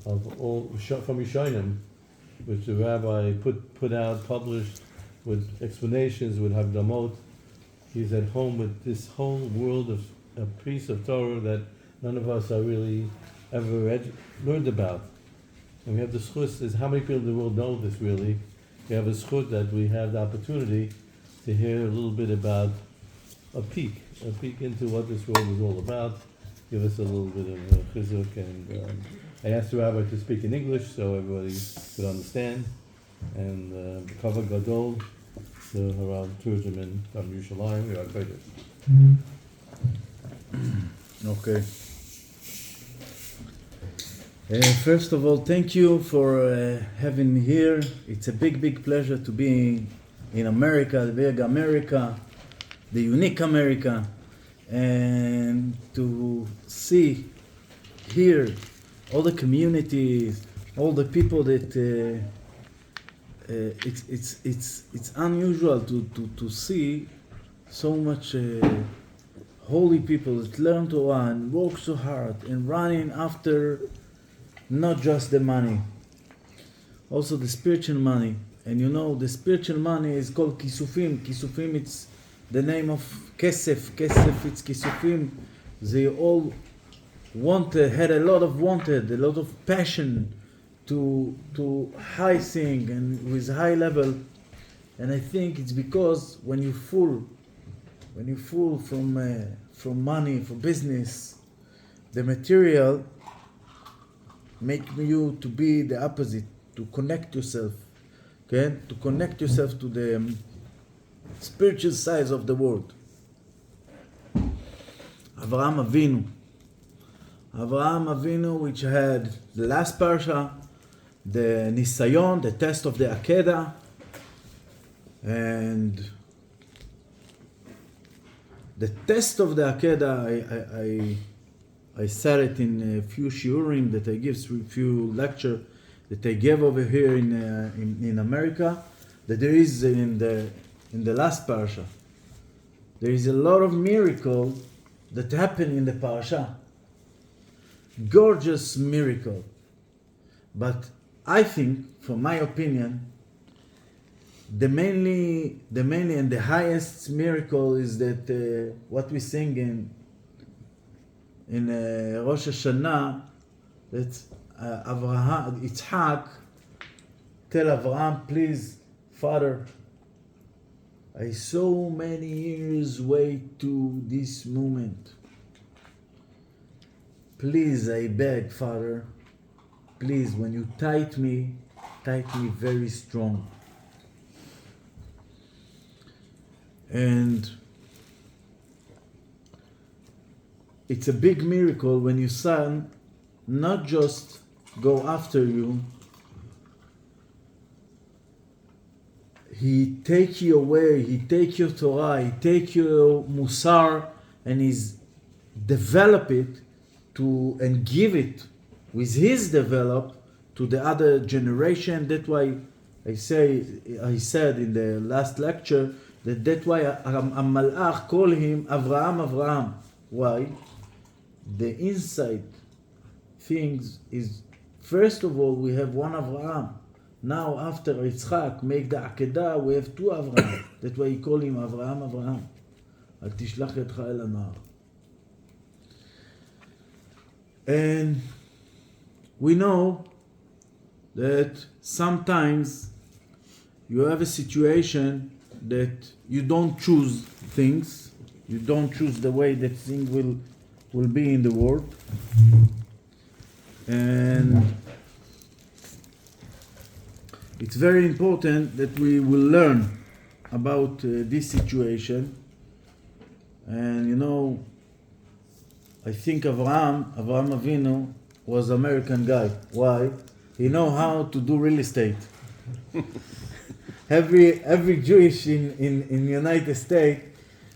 of all from Rishonim, which the rabbi put out, published with explanations, with Hagdamot. He's at home with this whole world of a piece of Torah that none of us are really ever learned about. And we have the schus, is how many people in the world know this really? We have a schut that we have the opportunity to hear a little bit about a peek into what this world is all about. Give us a little bit of chizuk, and I asked the rabbi to speak in English so everybody could understand. And Kavod Gadol, the Rabbi Turgeman from Yerushalayim, we are grateful. Okay. First of all, thank you for having me here. It's a big pleasure to be in America, the big America, the unique America, and to see, hear all the communities, all the people that it's unusual to see so much holy people that learn Torah and work so hard and running after not just the money, also the spiritual money. And you know, the spiritual money is called kisufim. Kisufim, it's the name of kesef. Kesef, it's kisufim. They all had a lot of passion to high thing and with high level. And I think it's because when you full from money, from business, the material make you to be the opposite, to connect yourself, okay? To connect yourself to the spiritual side of the world. Avraham Avinu, which had the last parsha, the Nisayon, the test of the Akedah, and the test of the Akedah, I said it in a few shiurim that I give, a few lecture that I gave over here in America, that there is in the last parsha. There is a lot of miracle that happen in the parsha. Gorgeous miracle. But I think, from my opinion, the mainly and the highest miracle is that what we sing in Rosh Hashanah, that Avraham, Yitzhak, tell Avraham, please, Father, I so many years wait to this moment. Please, I beg, Father, please, when you tight me very strong. And it's a big miracle when your son not just go after you, he take you away, he take your Torah, he take your Musar, and he's develop it to and give it with his develop to the other generation. That's why I said in the last lecture that's why a malach call him Avraham. Why? The inside things is, first of all, we have one Avraham. Now after Yitzchak make the Akedah, we have two Avraham. That's why he call him Avraham. Al tishlach etcha el hanahar. And we know that sometimes you have a situation that you don't choose things, you don't choose the way that things will be in the world. And it's very important that we will learn about this situation. And you know, I think Avraham Avinu was an American guy. Why? He know how to do real estate. Every Jewish in United States,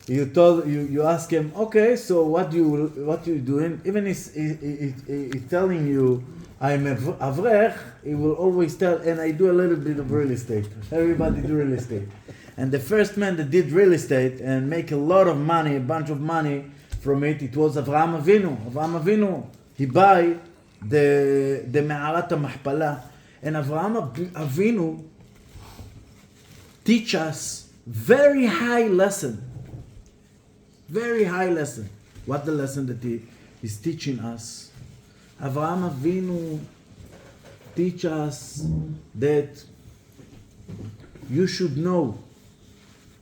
you ask him, okay, so what you doing? Even he's telling you I'm avrech, he will always tell, and I do a little bit of real estate. Everybody do real estate. And the first man that did real estate and make a lot of money, a bunch of money from it, it was Avraham Avinu. Avraham Avinu, he buy the מערת המכפלה. And Avraham Avinu teach us very high lesson. Very high lesson. What the lesson that he is teaching us? Avraham Avinu teach us that you should know.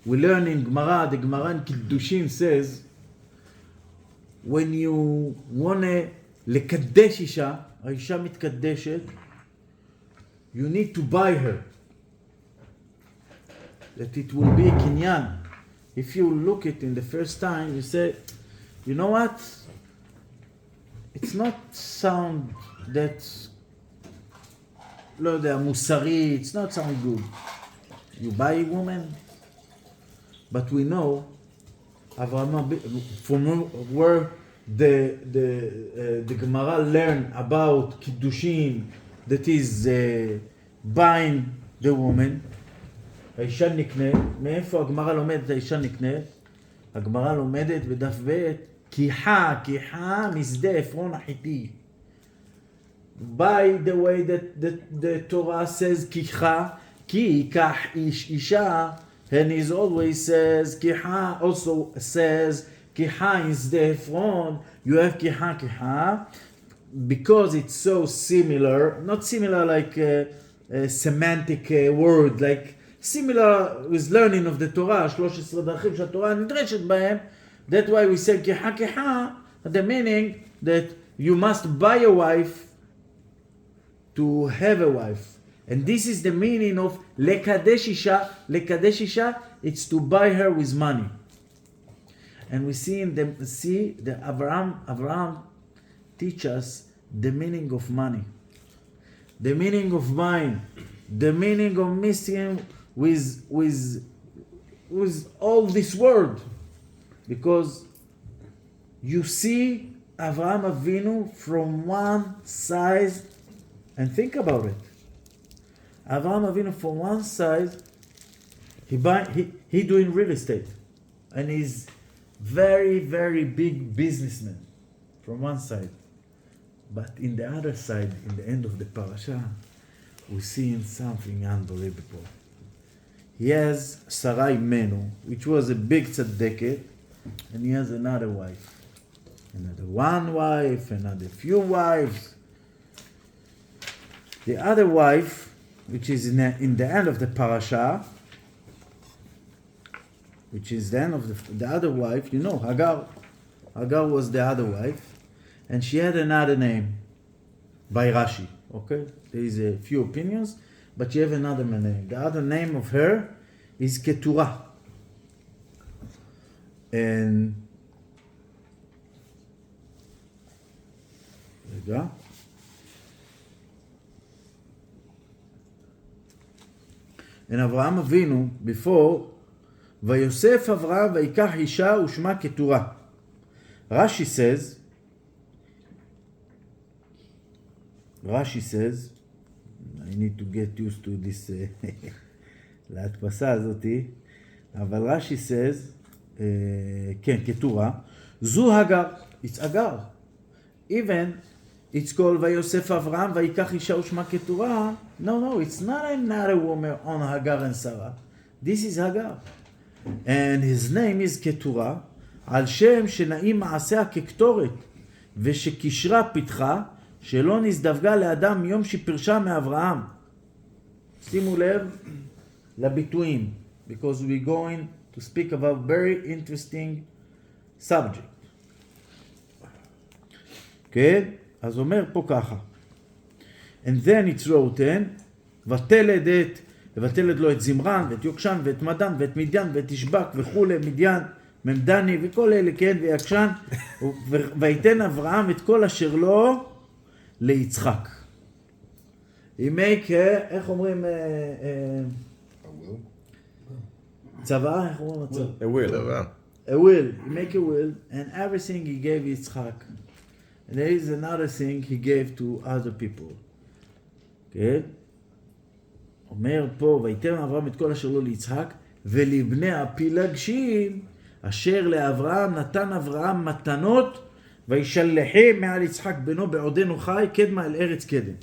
We learn in Gemara, the Gemara in Kiddushin says, when you want to לקדש אישה, האישה מתקדשת, you need to buy her. That it will be a kinyan. If you look it in the first time, you say, you know what? It's not sound that, לא יודע, מוסרי, it's not sound good. You buy a woman, but we know, from where the Gemara learn about Kiddushin, that is buying the woman, האישה נקנית. מאיפה הגמרא לומדת האישה נקנית? הגמרא לומדת בדף ב' כיחה משדה עפרון החיתי. By the way that the Torah says כיחה, כי ייקח אישה, and it always says כיחה, also says כיחה in שדה עפרון, you have כיחה, because it's so similar, not similar like a semantic word, like similar with learning of the Torah, 13 דרכים שהתורה נדרשת בהם, that's why we say כיחה, the meaning that you must buy a wife to have a wife. And this is the meaning of לקדש אישה. לקדש אישה, it's to buy her with money. And we see in the Abraham teach us the meaning of money, the meaning of buying, the meaning of mixing with all this world, because you see Avraham Avinu from one side, and think about it. Avraham Avinu from one side, he doing real estate, and he's very, very big businessman from one side. But in the other side, in the end of the parasha, we see something unbelievable. He has Sarai Menu, which was a big tzaddiket, and he has another wife. Another one wife, another few wives. The other wife, which is in the end of the parasha, which is the end of the other wife, you know, Hagar. Hagar was the other wife, and she had another name by Rashi. Okay, there is a few opinions, but she have another name. The other name of her is Keturah. And רגע. And Avraham Avinu, before, ויוסף אברהם ויקח אישה ושמה כתורה. Rashi says, I need to get used to this, להדפסה הזאתי, אבל רש"י says, כן, כתורה, זו הגר, it's הגר. Even, it's called ויוסף אברהם ויקח אישה ושמה כתורה. No, it's not another woman on Hagar and Sarah. This is Hagar. And his name is כתורה, על שם שנעים מעשיה כקטורת, ושקישרה פיתחה, שלא נזדווגה לאדם מיום שפרשה מאברהם. שימו לב לביטויים, because we're going to speak about very interesting subject. כן? אז אומר פה ככה. And then it's written, ותלד לו את זמרן, ואת יוקשן, ואת מדן, ואת מדיין, ואת ישבק, וכולי, מדיין, ממדני, וכל אלה, כן, ויקשן, ויתן אברהם את כל אשר לו ליצחק. He make, איך אומרים, צבא, איך אומרים הצבא? A will. A will. He make a will, and everything he gave Yitzchak. And there is another thing he gave to other people. כן? אומר פה, ויתן אברהם את כל אשר לו ליצחק, ולבני הפילגשים, אשר לאברהם נתן אברהם מתנות וישלחם מעל יצחק בנו בעודנו חי קדמה אל ארץ קדם.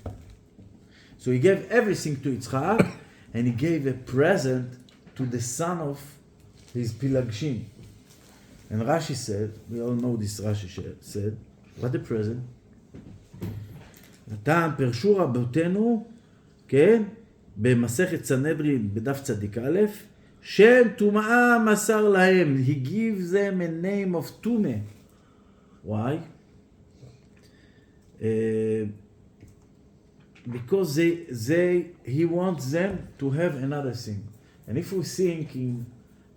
So he gave everything to Yitzchak, and he gave a present to the son of his Pilagshim. And Rashi said, we all know this Rashi said, what a present. נתן פרשו רבותינו, כן, במסכת סנהדרין בדף צדיק א', שם טומאה מסר להם. He gives them a name of טומאה. Why? Because he wants them to have another thing. And if we're thinking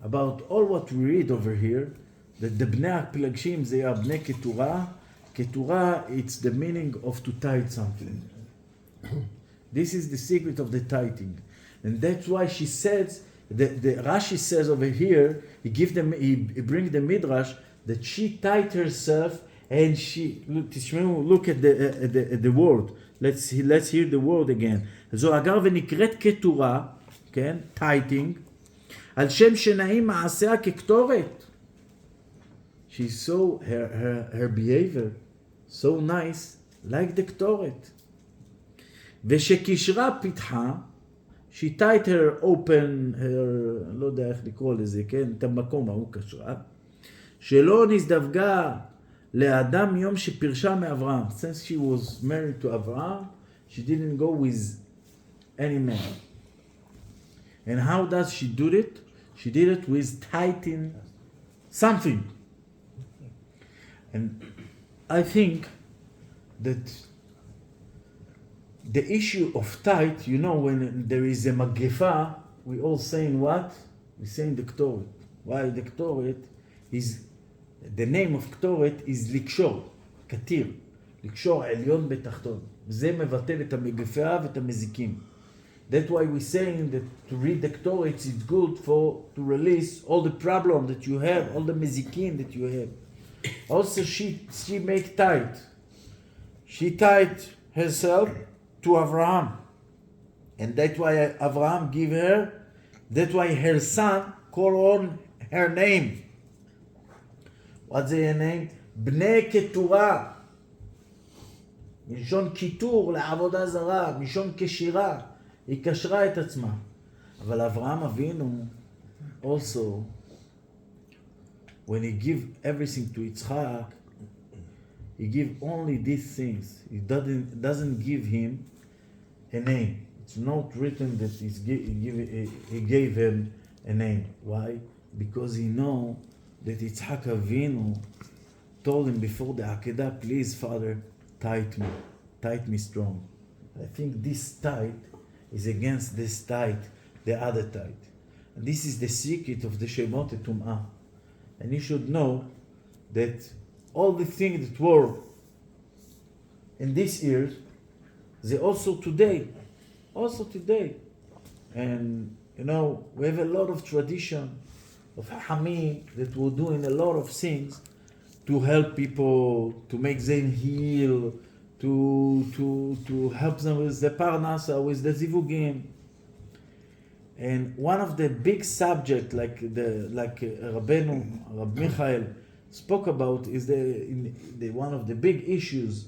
about all what we read over here, that the Bnei Pilagshim, they are Bnei Keturah. Keturah, it's the meaning of to tithe something. This is the secret of the tithing. And that's why she says, the Rashi says over here, he brings the Midrash, that she tithed herself, and she, look at the word. Let's hear the word again. זו אגר ונקראת כתורה, כן, tithing, על שם שנעים מעשיה כקטורת. She saw her behavior so nice, like the קטורת. ושקישרה פיתחה, she tied her open, her, לא יודע איך לקרוא לזה, כן, את המקום ההוא קשרה, שלא נזדווגה לאדם יום שפרשה מאברהם. Since she was married to Abraham, she didn't go with any man. And how does she do it? She did it with tithing something. And I think that the issue of tithe, you know, when there is a maggefa, we all saying what? We saying the Ktoret. Why the Ktoret is, the name of Ktoret is לקשור, קטיר. לקשור עליון בתחתון. זה מבטל את המגפה ואת המזיקים. That's why we're saying that to read the Ktoret is good to release all the problem that you have, all the mezikin that you have. Also, she make tithe. She tithe herself to Abraham. And that's why Abraham give her, that's why her son call on her name. What's her name? Bnei Keturah. מלשון קיטור לעבודה זרה, מלשון קשירה. היא קשרה את עצמה. אבל אברהם אבינו, also, when he give everything to Yitzchak, he give only these things. He doesn't give him a name. It's not written that he gave him a name. Why? Because he know that Yitzchak Avinu told him before the Akedah, please, Father, tithe me strong. I think this tithe is against this tithe, the other tithe. And this is the secret of the Shemot Tum'ah. And you should know that all the things that were in these years, they also today. And you know, we have a lot of tradition of Hamim that were doing a lot of things to help people, to make them heal, to help them with the Parnasa, with the Zivugim. And one of the big subjects, like Rabbeinu, Rabbi Michael spoke about, is the one of the big issues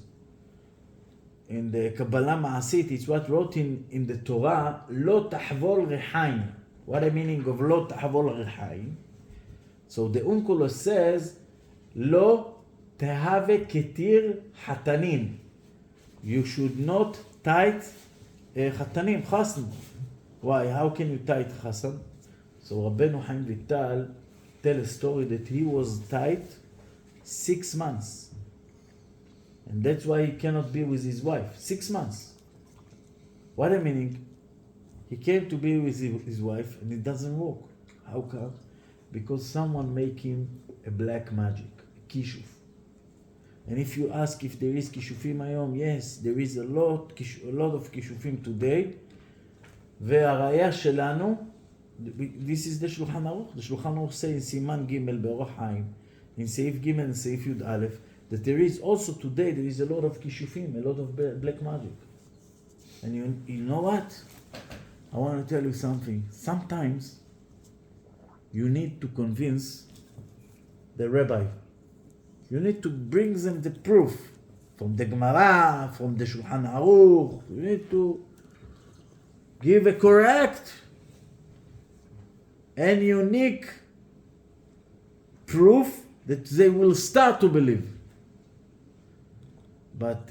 in the Kabbalah Ma'asit. It's what wrote in the Torah, Lo Tahvol Rechaim. What the meaning of Lo Tahvol Rechaim? So the Onkelos says, Lo Tehave Ketir Hatanim. You should not tithe Hatanim, Chasn. Why? How can you tithe Chassan? So Rabbeinu Chaim Vital tell a story that he was tithe 6 months. And that's why he cannot be with his wife. 6 months. What a meaning? He came to be with his wife and it doesn't work. How come? Because someone make him a black magic, a kishuf. And if you ask if there is kishufim ayom, yes, there is a lot of kishufim today. והראיה שלנו, this is the שולחן ערוך. The שולחן ערוך say in סימן ג' באורח חיים, in סעיף ג' and סעיף י' that there is also today, there is a lot of kishufim, a lot of black magic. And you know what? I want to tell you something. Sometimes you need to convince the rabbi. You need to bring them the proof from the Gemara, from the Shulchan Aruch. You need to give a correct and unique proof that they will start to believe. But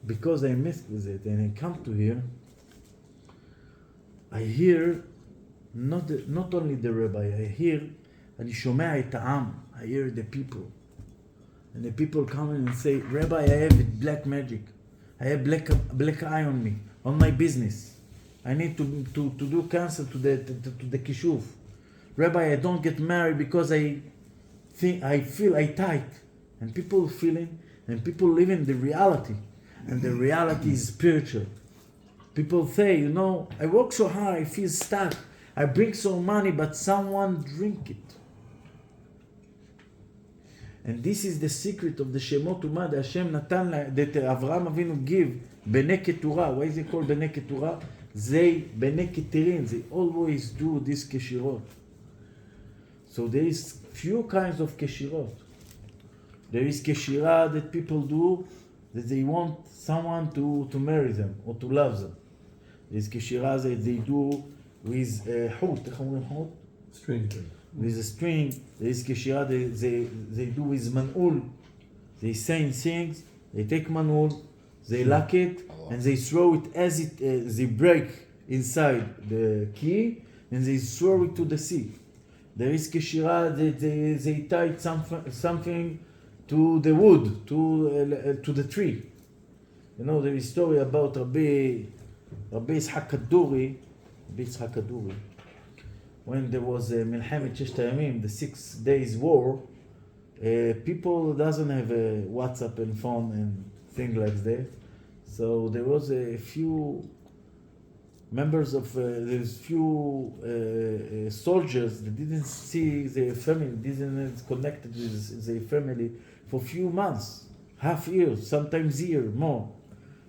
because I messed with it and I come to here, I hear not only the rabbi, I hear, אני שומע את העם, I hear the people. And the people come in and say, Rabbi, I have black magic. I have black eye on me, on my business. I need to do cancel to the kishuv. Rabbi, I don't get married because I feel I tight. And people feeling, and people live in the reality. And the reality is spiritual. People say, I work so hard, I feel stuck. I bring so money, but someone drink it. And this is the secret of the Shemot Umah that Hashem Natan, that Avraham Avinu give, Bnei Keturah. Why is it called Bnei Keturah? They, Bnei Keterin, they always do this Keshirot. So there is few kinds of Keshirot. There is Keshirah that people do, that they want someone to marry them, or to love them. There is Keshirah that they do with Hut, איך אומרים Hut? String. With a string. There is Keshirah they do with Man'ul. They say things, they take Man'ul, they lock it, and they throw it as they break inside the key, and they throw it to the sea. There is Keshirah that they tied something to the wood, to the tree. There is story about Rabbi Yitzhak Kaduri, when there was Milchemet Shesh Hayamim, the 6 days war, people doesn't have a WhatsApp and phone and things like that. So there was a few members of, there's few soldiers that didn't see their family, didn't connected with their family for few months, half year, sometimes year, more.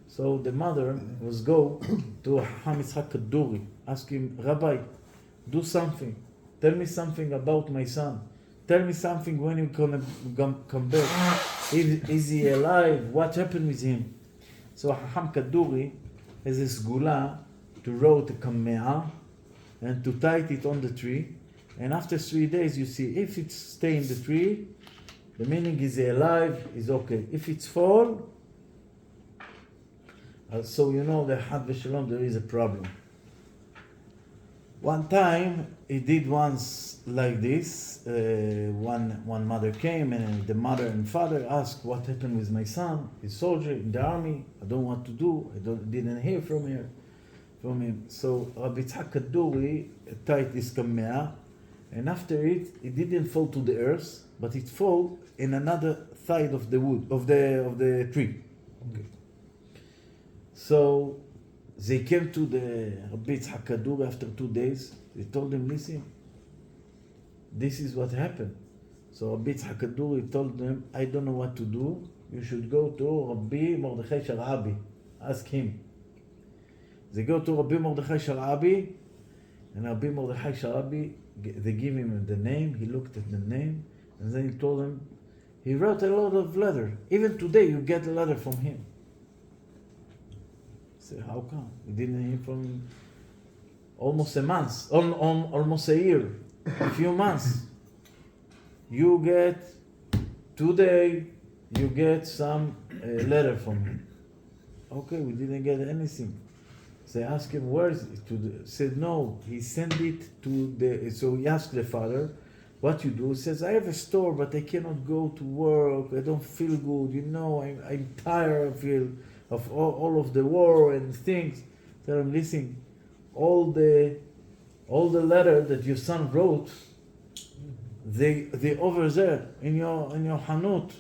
So the mother was go to Hacham Yitzhak Kaduri, ask him, Rabbi, do something. Tell me something about my son. Tell me something when he's gonna come back. Is he alive? What happened with him? So Hacham Kaduri has a sgula to wrote a kamea and to tie it on the tree. And after 3 days, you see if it's stay in the tree, the meaning is alive, is okay. If it's fall, so the Had V'Shalom, there is a problem. One time, he did once like this. One mother came, and the mother and father asked, what happened with my son? He's a soldier in the army. I don't know what to do. Didn't hear from him. So Rabbi Yitzhak Kaduri tied this kamea, and after it didn't fall to the earth, but it fell in another side of the wood, of the tree. Okay. So they came to the Rabbi Yitzhak Kaduri after 2 days. They told him, listen, this is what happened. So Rabbi Yitzhak Kaduri told them, I don't know what to do. You should go to Rabbi Mordechai Sharabi. Ask him. They go to Rabbi Mordechai Sharabi, and Rabbi Mordechai Sharabi, they give him the name. He looked at the name, and then he told him, he wrote a lot of letters. Even today, you get a letter from him. Say, how come? We didn't hear from him almost a month, almost a year, a few months. You get, today, you get some letter from him. Okay, we didn't get anything. They asked him, where is it? Said, no, he sent it to the, so he asked the father, what you do? He says, I have a store, but I cannot go to work. I don't feel good. I'm tired of all of the war and things. Tell him, listen, all the letter that your son wrote, they over there in your hanut.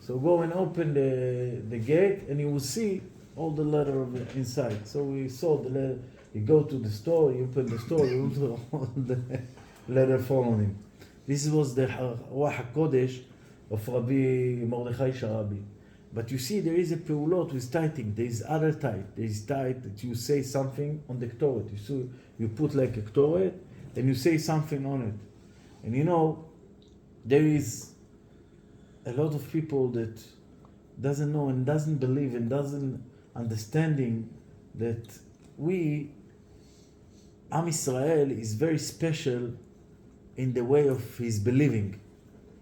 So go and open the gate, and you will see all the letter inside. So we saw the letter. You go to the store, you open the store, you will all the letter following him. This was the Ruach HaKodesh of Rabbi Mordechai Sharabi. But you see, there is a peulot with tithing. There is other tithe. There is tithe that you say something on the Ktoret. You put like a Ktoret, and you say something on it. And there is a lot of people that doesn't know and doesn't believe and doesn't understanding that we, Am Israel, is very special in the way of his believing.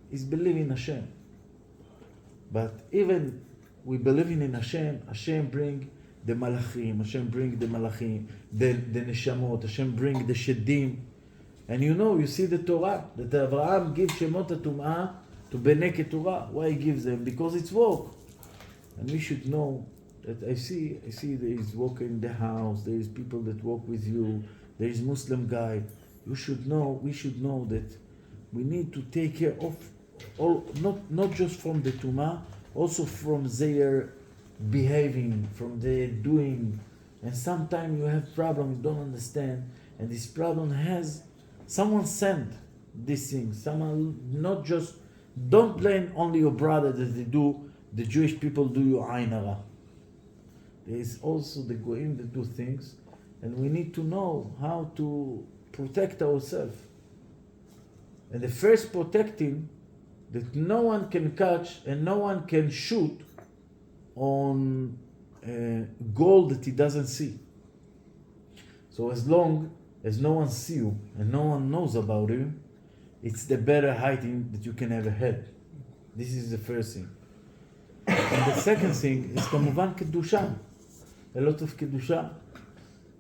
He's believing in Hashem. But even we believing in Hashem, Hashem bring the malachim, the neshamot, Hashem bring the shedim. And you see the Torah, that Abraham gives Shemot HaTum'ah to Bnei Keturah. Why he gives them? Because it's work. And we should know that I see there is work in the house, there is people that work with you, there is Muslim guy. We should know that we need to take care of all, not just from the Tumah, also from their behaving, from their doing. And sometimes you have problems, you don't understand, and this problem has someone sent this thing. Someone not just, don't blame only your brother that they do, the Jewish people do you ayn hara. There is also the Goyim that do things, and we need to know how to protect ourselves. And the first protecting, that no one can catch and no one can shoot on gold that he doesn't see. So as long as no one sees you and no one knows about you, it's the better hiding that you can ever have. This is the first thing. And the second thing is כמובן קדושה. A lot of קדושה.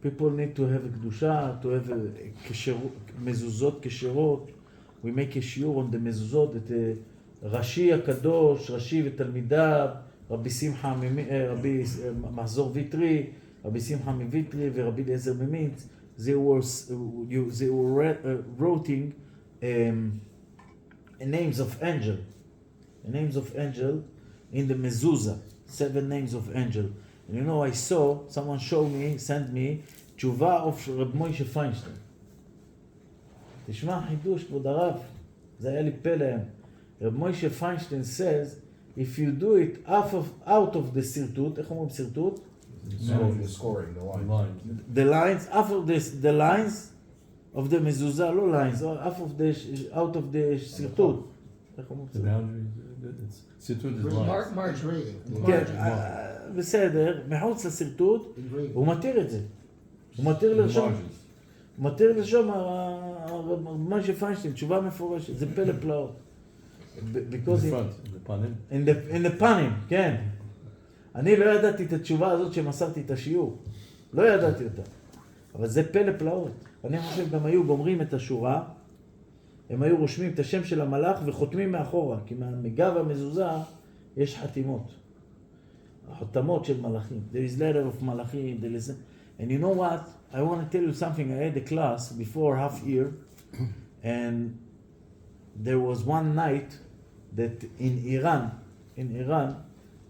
People need to have קדושה, to have מזוזות כשרות. We make a shiur on the mezuzot that Rashi HaKadosh, Rashi ותלמידיו, רבי שמחה, רבי מחזור ויטרי, רבי שמחה מויטרי ורבי אליעזר ממינץ, they were writing names of angel in the mezuzah, 7 names of angel. And I saw, someone sent me, תשובה of רב מוישה פיינשטיין. תשמע חידוש, כבוד הרב, זה היה לי פלא. רב מוישה פיינשטיין says, if you do it out of the sirtut, איך אומרים sirtut? The scoring, the lines. The lines, the lines of the mezuzah, לא lines, out of the sirtut. איך אומרים? The boundary, סירטוט is lines. March reading. כן, בסדר, מחוץ לסרטוט, הוא מתיר את זה. הוא מתיר לרשום. מתיר לשם משה פיינשטיין, תשובה מפורשת, זה פלא פלאות. Because in the פנים, כן. אני לא ידעתי את התשובה הזאת שמסרתי את השיעור. לא ידעתי אותה. אבל זה פלא פלאות. אני חושב גם היו גומרים את השורה, הם היו רושמים את השם של המלאך וחותמים מאחורה, כי מגב המזוזה יש חתימות. החותמות של מלאכים. There is letter of מלאכים, there is... And you know what? I want to tell you something. I had a class before half year, and there was one night that in Iran,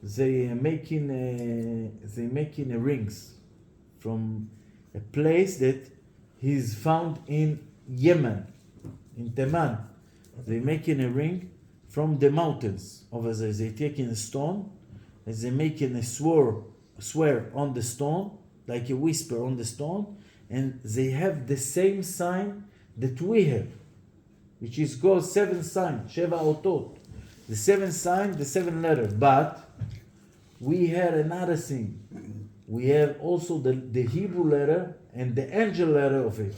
they making rings from a place that is found in Yemen, in Teman. They making a ring from the mountains over there. They taking a stone and they making a swear on the stone, like a whisper on the stone, and they have the same sign that we have, which is called 7 signs, Sheva Otot. The 7 sign, the 7 letters. But we had another thing. We have also the Hebrew letter and the angel letter of it.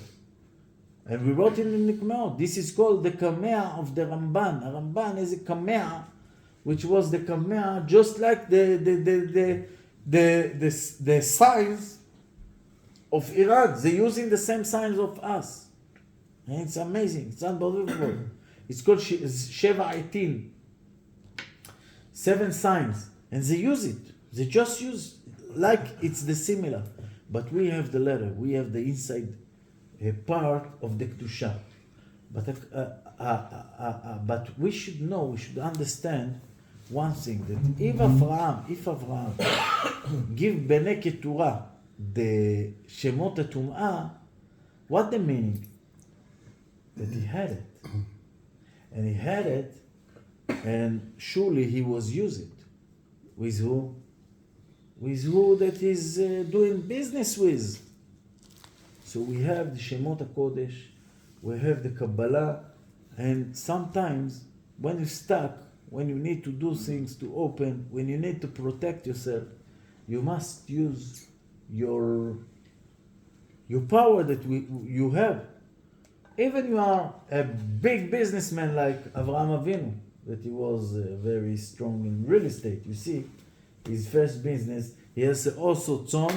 And we wrote it in the Kameh. This is called the Kameh of the Ramban. A Ramban is a Kameh, which was the Kameh, just like the signs of Iran. They're using the same signs of us. And it's amazing. It's unbelievable. It's called Sheva Eitin. 7 signs. And they use it. They just use like it's the similar. But we have the letter. We have the inside part of the Kedusha. But we should know, we should understand one thing, that if Avraham give Bnei Keturah the Shemot HaTum'ah, what the meaning? That he had it. And he had it, and surely he was using it. With who? With who that he's doing business with. So we have the Shemot HaKodesh, we have the Kabbalah, and sometimes when you're stuck, when you need to do things to open, when you need to protect yourself, you must use your power that you have. Even you are a big businessman like Avraham Avinu, that he was very strong in real estate. You see, his first business, he has also tzon,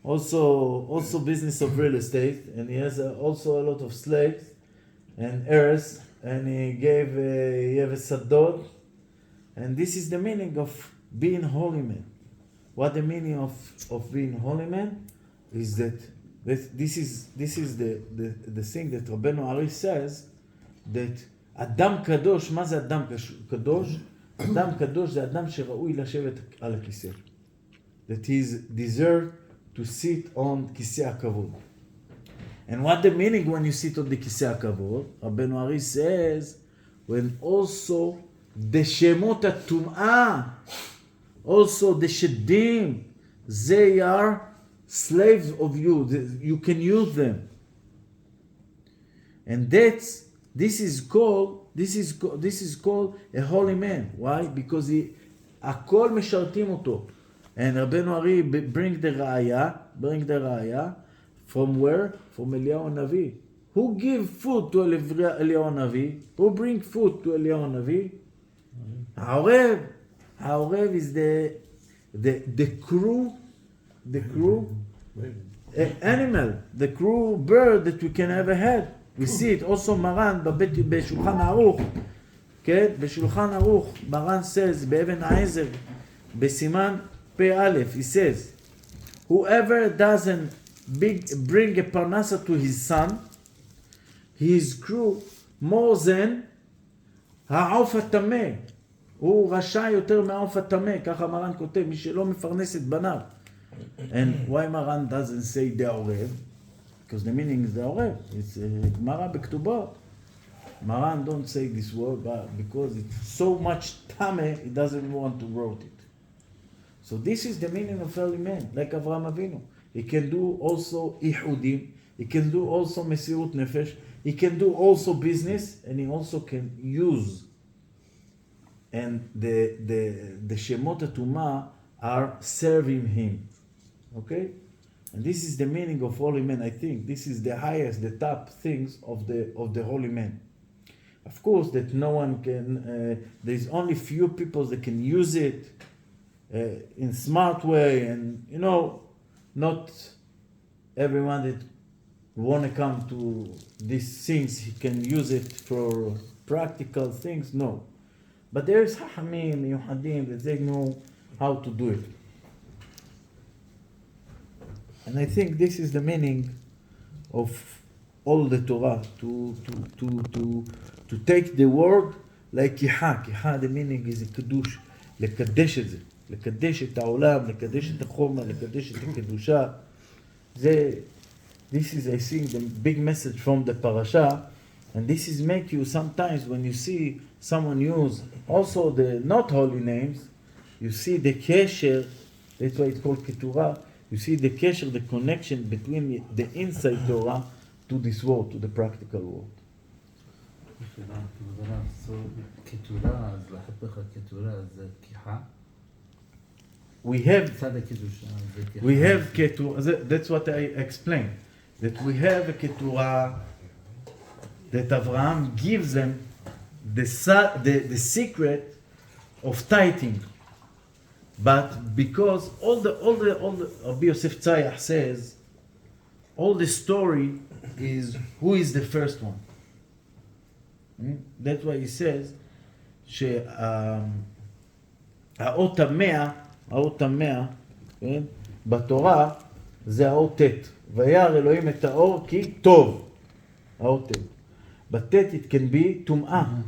also business of real estate, and he has also a lot of slaves and heirs, and he have a sadot, and this is the meaning of being holy man. What the meaning of being holy man is that this is the thing that Rabbeinu Ari says, that אדם קדוש, מה זה אדם קדוש? אדם קדוש זה אדם שראוי לשבת על הכיסא. That he is deserved to sit on כיסא הכבוד. And what the meaning when you sit on the כיסא הכבוד? רבנו ארי says, when also the שמות הטומאה, also the שדים, they are slaves of you. You can use them. And this is called a holy man. Why? Because הכל משרתים אותו. And רבנו ארי bring the ראיה from where? From אליהו הנביא. Who give food to אליהו הנביא? Who bring food to אליהו הנביא? העורב is the crew animal, the crew bird that we can ever had. We see it also מרן בשולחן ערוך, כן? בשולחן ערוך מרן says באבן העזר בסימן פ"א, he says, whoever doesn't bring a parnasa to his son, his crew more than העוף הטמא, הוא רשע יותר מהעוף הטמא, ככה מרן כותב, מי שלא מפרנס את בניו. And why Maran doesn't say the Orev? Because the meaning is the Orev. It's Gemara בכתובות. Maran don't say this word, but because it's so much tame, he doesn't want to write it. So this is the meaning of holy man, like Avraham Avinu. He can do also ihudim. He can do also mesirut nefesh. He can do also business, and he also can use. And the shemot hatumah are serving him. Okay? And this is the meaning of holy man. I think this is the highest, the top things of the holy man. Of course, that no one can, there's only few people that can use it in smart way, and not everyone that want to come to these things, he can use it for practical things, no. But there's hachamim, yuhadim, that they know how to do it. And I think this is the meaning of all the Torah, to take the word like kiha. Kiha, the meaning is a kiddush, לקדש את זה, לקדש את העולם, לקדש את החומר, לקדש את הקדושה. This is, I think, the big message from the parasha, and this is make you sometimes when you see someone use also the not holy names, you see the kesher, that's why it's called keturah. You see the kesher, the connection between the inside Torah to this world, to the practical world. So, keturah, אז לחפך keturah זה כיחה? We have צד הקדושה זה כיחה. We have keturah, that's what I explained, that we have a keturah that Avraham gives them the secret of tithing. But because all the Rabbi Yosef Tzayach says, all the story is who is the first one. That's why he says שהאות המאה, כן? בתורה זה האות ט', וירא אלוהים את האור כי טוב, האות ט'. But ט' it can be טומאה,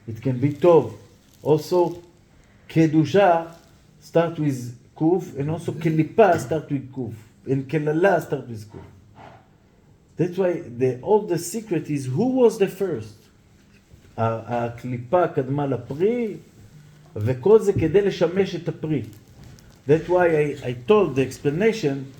it can be טוב. Also קדושה start with kuf, and also kelipa start with kuf, and kelala start with kuf. That's why all the secret is who was the first. הקליפה קדמה לפרי, וכל זה כדי לשמש את הפרי. That's why I told the explanation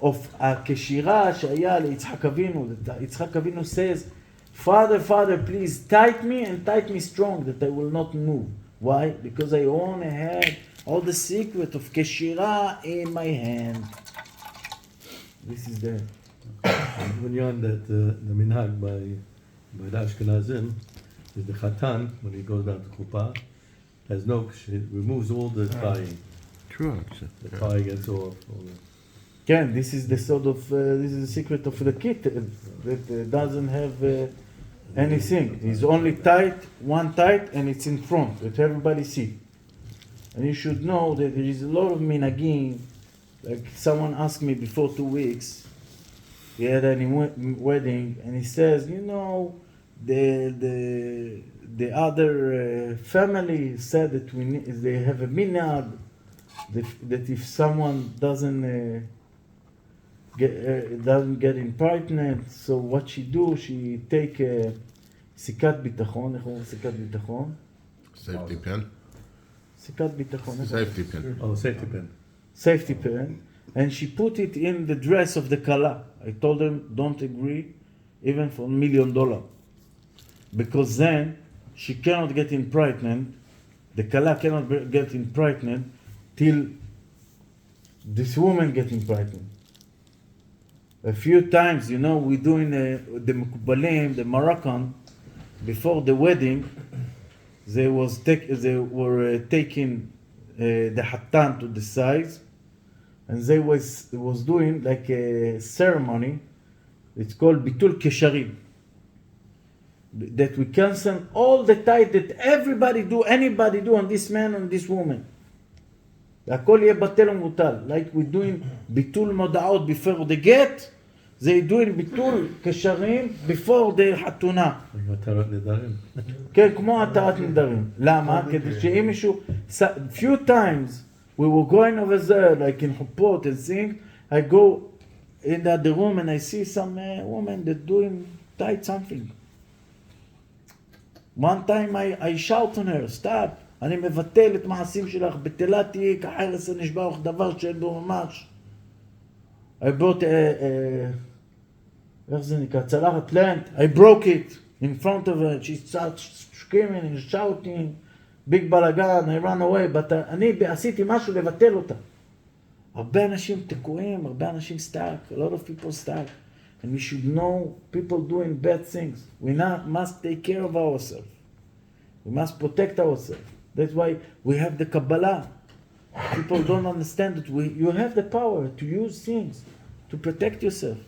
of הקשירה שהיה ליצחק אבינו. יצחק אבינו says, Father, please, tight me and tight me strong that I will not move. Why? Because I only had all the secret of Keshira in my hand. This is the When you're on that, the minhag by the Ashkenazim is the Chatan, when he goes down to Chuppah, has no, it removes all the tying. True. The tie gets off. All that. Ken, this is the sort of this is the secret of the kit that doesn't have anything. It's only tight, one tight, and it's in front that everybody see. And you should know that there is a lot of minhagim. Like someone asked me before 2 weeks, he had a wedding, and he says, you know, the other family said that they have a minhag that if someone doesn't get impregnated, so what she do, she take a סיכת ביטחון, איך אומרים סיכת ביטחון? Safety pin. סיכת ביטחון. Safety pin. Oh, safety pin. Safety pin, and she put it in the dress of the kala. I told them, don't agree, even for $1 million. Because then, she cannot get impregnated, the kala cannot get impregnated till this woman get impregnated. A few times, you know, we doing the Mekubalim, the Moroccan, before the wedding, they were taking the Hatan to the sides, and they was doing like a ceremony. It's called Bitul Kesharim. That we cancel all the tie that anybody do on this man and this woman. והכל יהיה בטל ומבוטל. Like we doing ביטול מודעות before the get, they doing ביטול קשרים before the חתונה. התרת נדרים. כן, כמו התרת נדרים. למה? כדי שאם מישהו... Few times we were going over there, like in חופות and things, I go in the other room and I see some woman that doing tight something. One time I shout on her, stop. אני מבטל את מעשים שלך, בטלה תהי כחרס הנשבע וכדבר שאין בו ממש. I brought איך זה נקרא? צלחת land. I broke it in front of her. She started screaming and shouting. big בלגן, I ran away. But אני עשיתי משהו לבטל אותה. הרבה אנשים תקועים, הרבה אנשים stuck. A lot of people stuck. And we should know people doing bad things. We must take care of ourselves. We must protect ourselves. That's why we have the Kabbalah. People don't understand that you have the power to use things to protect yourself.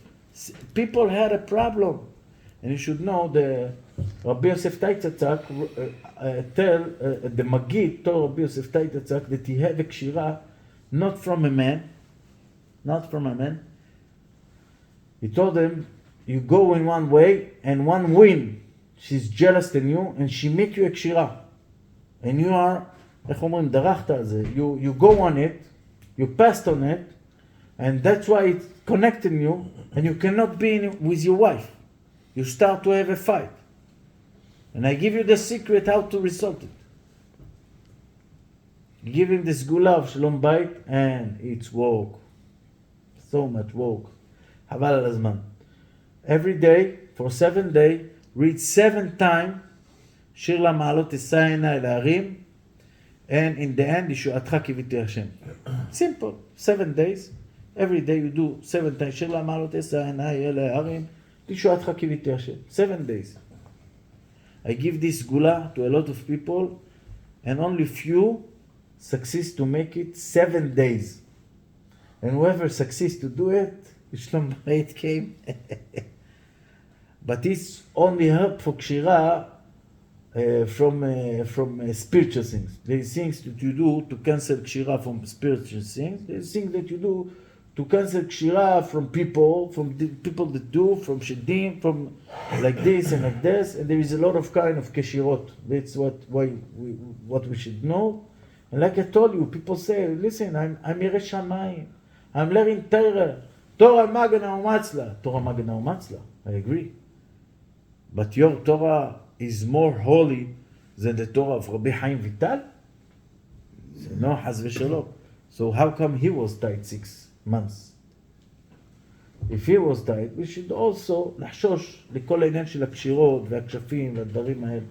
People had a problem. And you should know the Rabbi Yosef Taitzak tell the Magid told Rabbi Yosef Taitzak that he had a kshira not from a man. He told them, you go in one way and one win. She's jealous than you and she make you a kshira. And you are, איך אומרים, דרכת על זה. You go on it, you passed on it, and that's why it's connecting you, and you cannot be with your wife. You start to have a fight. And I give you the secret how to resolve it. You give him the סגולה of שלום בית, and it's work. So much work. חבל על הזמן. Every day, for 7 days, read 7 times, שיר למעלות אשא עיני להרים, and in the end, ישועתך קיוויתי השם. Simple. 7 days. Every day you do 7 times, שיר למעלות אשא עיני להרים, ישועתך קיוויתי השם. 7 days. I give this gula to a lot of people, and only few succeed to make it 7 days. And whoever succeeds to do it, Shlom Beit came. But it's only help for kshira from spiritual things. There is things that you do to cancel kshira from spiritual things. There is things that you do to cancel kshira from people that do, from shedim, from like this and like this. And there is a lot of kind of keshirot. That's what we should know. And like I told you, people say, listen, I'm Yireh Shamayim. I'm learning Torah Magna Umatzla. Torah Magna Umatzla. I agree. But your Torah is more holy than the Torah of Rabbi Chaim Vital? No, Haz v'shalom. So how come he was tied 6 months? If he was tied, we should also לחשוש לכל העניין של הקשירות והכשפים והדברים האלה.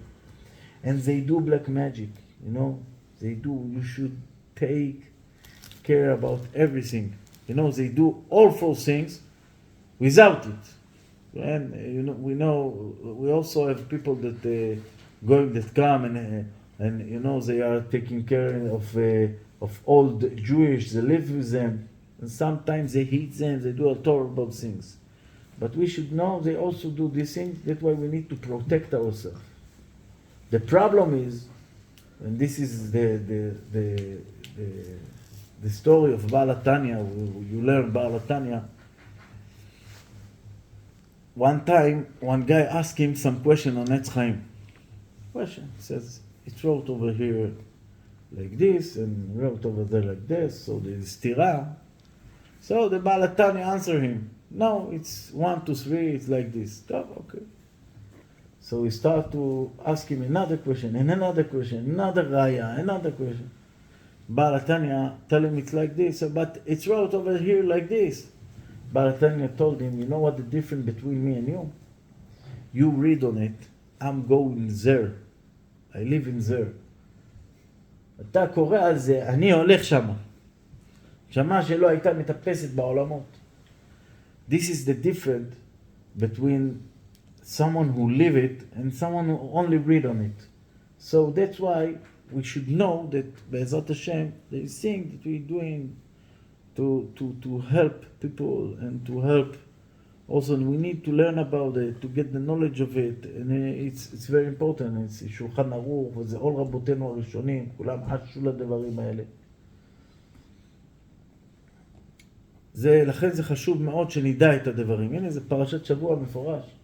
And they do black magic. You know, they do. You should take care about everything. You know, they do all four things without it. And we know we also have people that that come and you know they are taking care of old Jewish. They live with them, and sometimes they hate them. They do all horrible things. But we should know they also do these things. That's why we need to protect ourselves. The problem is, and this is the story of Baal HaTanya. You learn Baal HaTanya. One time, one guy asked him some question on Etz Chaim. Question. He says, it's wrote over here like this, and wrote over there like this, so there is stira. So the Baal HaTanya answered him, no, it's 1, 2, 3, it's like this. Oh, okay. So we start to ask him another question, and another question, another raya, another question. Baal HaTanya tell him it's like this, but it's wrote over here like this. Baal HaTanya told him, you know what the difference between me and you? You read on it, I'm going there. I live in there. אתה קורא על זה, אני הולך שמה. שמה שלא הייתה מטפסת בעולמות. This is the difference between someone who live it and someone who only read on it. So that's why we should know that Be'ezrat Hashem, there is things that we're doing to help people and to help. Also, we need to learn about it, to get the knowledge of it, and it's very important. It's שולחן ערוך, וזה all רבותינו הראשונים, כולם חשו לדברים האלה. לכן זה חשוב מאוד שנדע את הדברים. הנה, זה פרשת שבוע מפורש.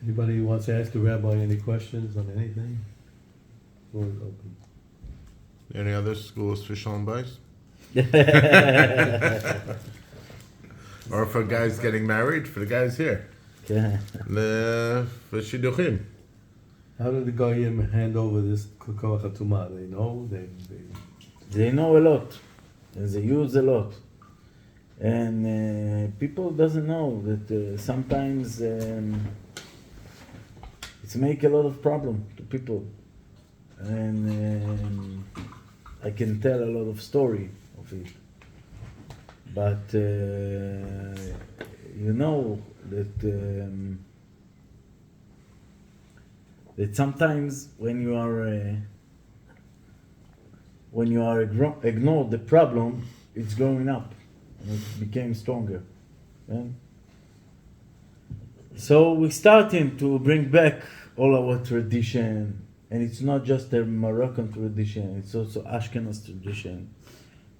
Anybody who wants to ask the rabbi any questions on anything? Floor is open. Any other schools for Shalom Bayis? Or for guys getting married? For the guys here? כן. For Shidduchim? How did the Goyim hand over this Koach HaTumah? They know? They know a lot. And they use a lot. And people doesn't know that sometimes it's make a lot of problem to people. And I can tell a lot of story of it. But you know that that sometimes when you are ignored the problem, it's growing up and it became stronger. Yeah? So we're starting to bring back all our tradition, and it's not just a Moroccan tradition, it's also Ashkenaz tradition.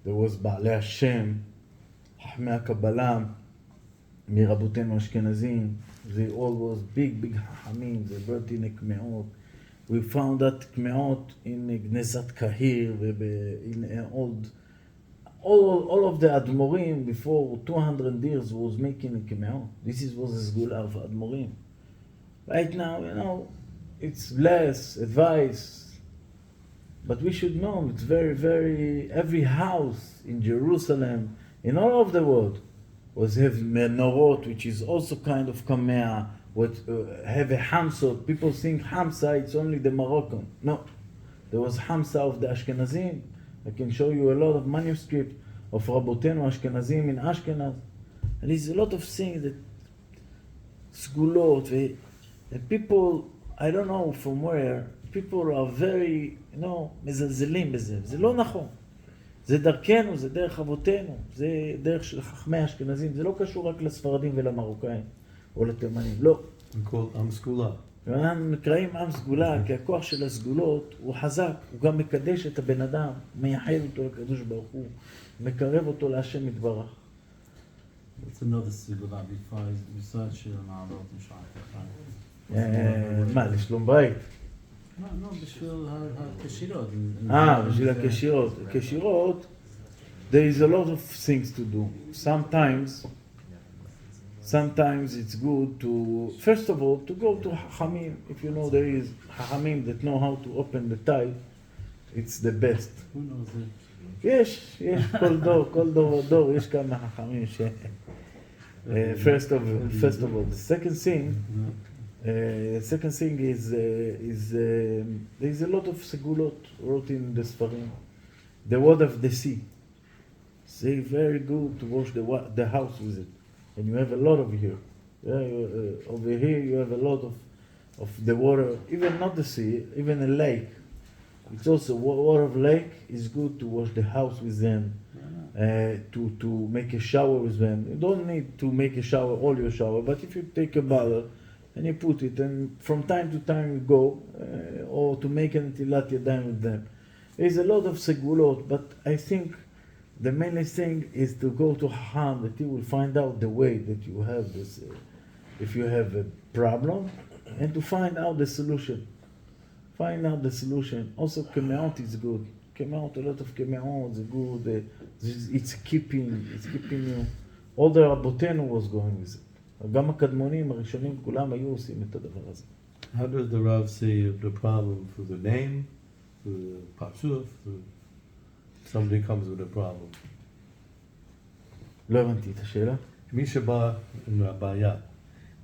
There was Baalei Hashem, Hachmei HaKabbalah, מרבותינו האשכנזים. They all was big חכמים, they brought in קמעות. We found that קמעות in Gnesat Kahir, in all of the Admorim before 200 years was making קמעות. This was a סגולה of Admorim. Right now, you know, it's less advice, but we should know it's very, every house in Jerusalem, in all of the world, was have menorot, which is also kind of kamea, have a hamsot. People think hamsa, it's only the Moroccan. No, there was hamsa of the Ashkenazim. I can show you a lot of manuscript of Rabotenu Ashkenazim in Ashkenaz. And there's a lot of things that sgulot, and people, I don't know from where, people are very, you know, מזלזלים בזה. זה לא נכון. זה דרכנו, זה דרך אבותינו, זה דרך של חכמי האשכנזים, זה לא קשור רק לספרדים ולמרוקאים או לתימנים, לא. עם סגולה. אנחנו נקראים עם סגולה, כי הכוח של הסגולות הוא חזק, הוא גם מקדש את הבן אדם, מייחד אותו לקדוש ברוך הוא, מקרב אותו להשם יתברך. What's another סגולה besides שיר המעלות משעת אחד? מה, לשלום בית? לא, בשביל הקשירות. בשביל הקשירות. הקשירות, there is a lot of things to do. Sometimes it's good to, first of all, to go to Hachamim. If you know there is Hachamim that know how to open the tie, it's the best. Who knows it? יש כל דור ודור, יש כמה חכמים ש... First of all, the second thing, Second thing is there is a lot of segulot wrote in the Sfarim. The word of the sea. Say very good to wash the house with it, and you have a lot of here. Over here you have a lot of the water, even not the sea, even a lake. It's also water of lake is good to wash the house with them, to make a shower with them. You don't need to make a shower, all your shower, but if you take a bottle and you put it, and from time to time you go, or to make an netilat yadayim with them. There's a lot of segulot, but I think the main thing is to go to Hacham, that he will find out the way that you have this, if you have a problem, and to find out the solution. Find out the solution. Also, kemeot is good. Kemeot, a lot of kemeot is good. It's keeping you. All the רבותינו was going with it. גם הקדמונים, הראשונים, כולם היו עושים את הדבר הזה. How does the Rav see the problem for the name, for the parsuf, somebody comes with a problem? לא הבנתי את השאלה. מי שבא עם הבעיה,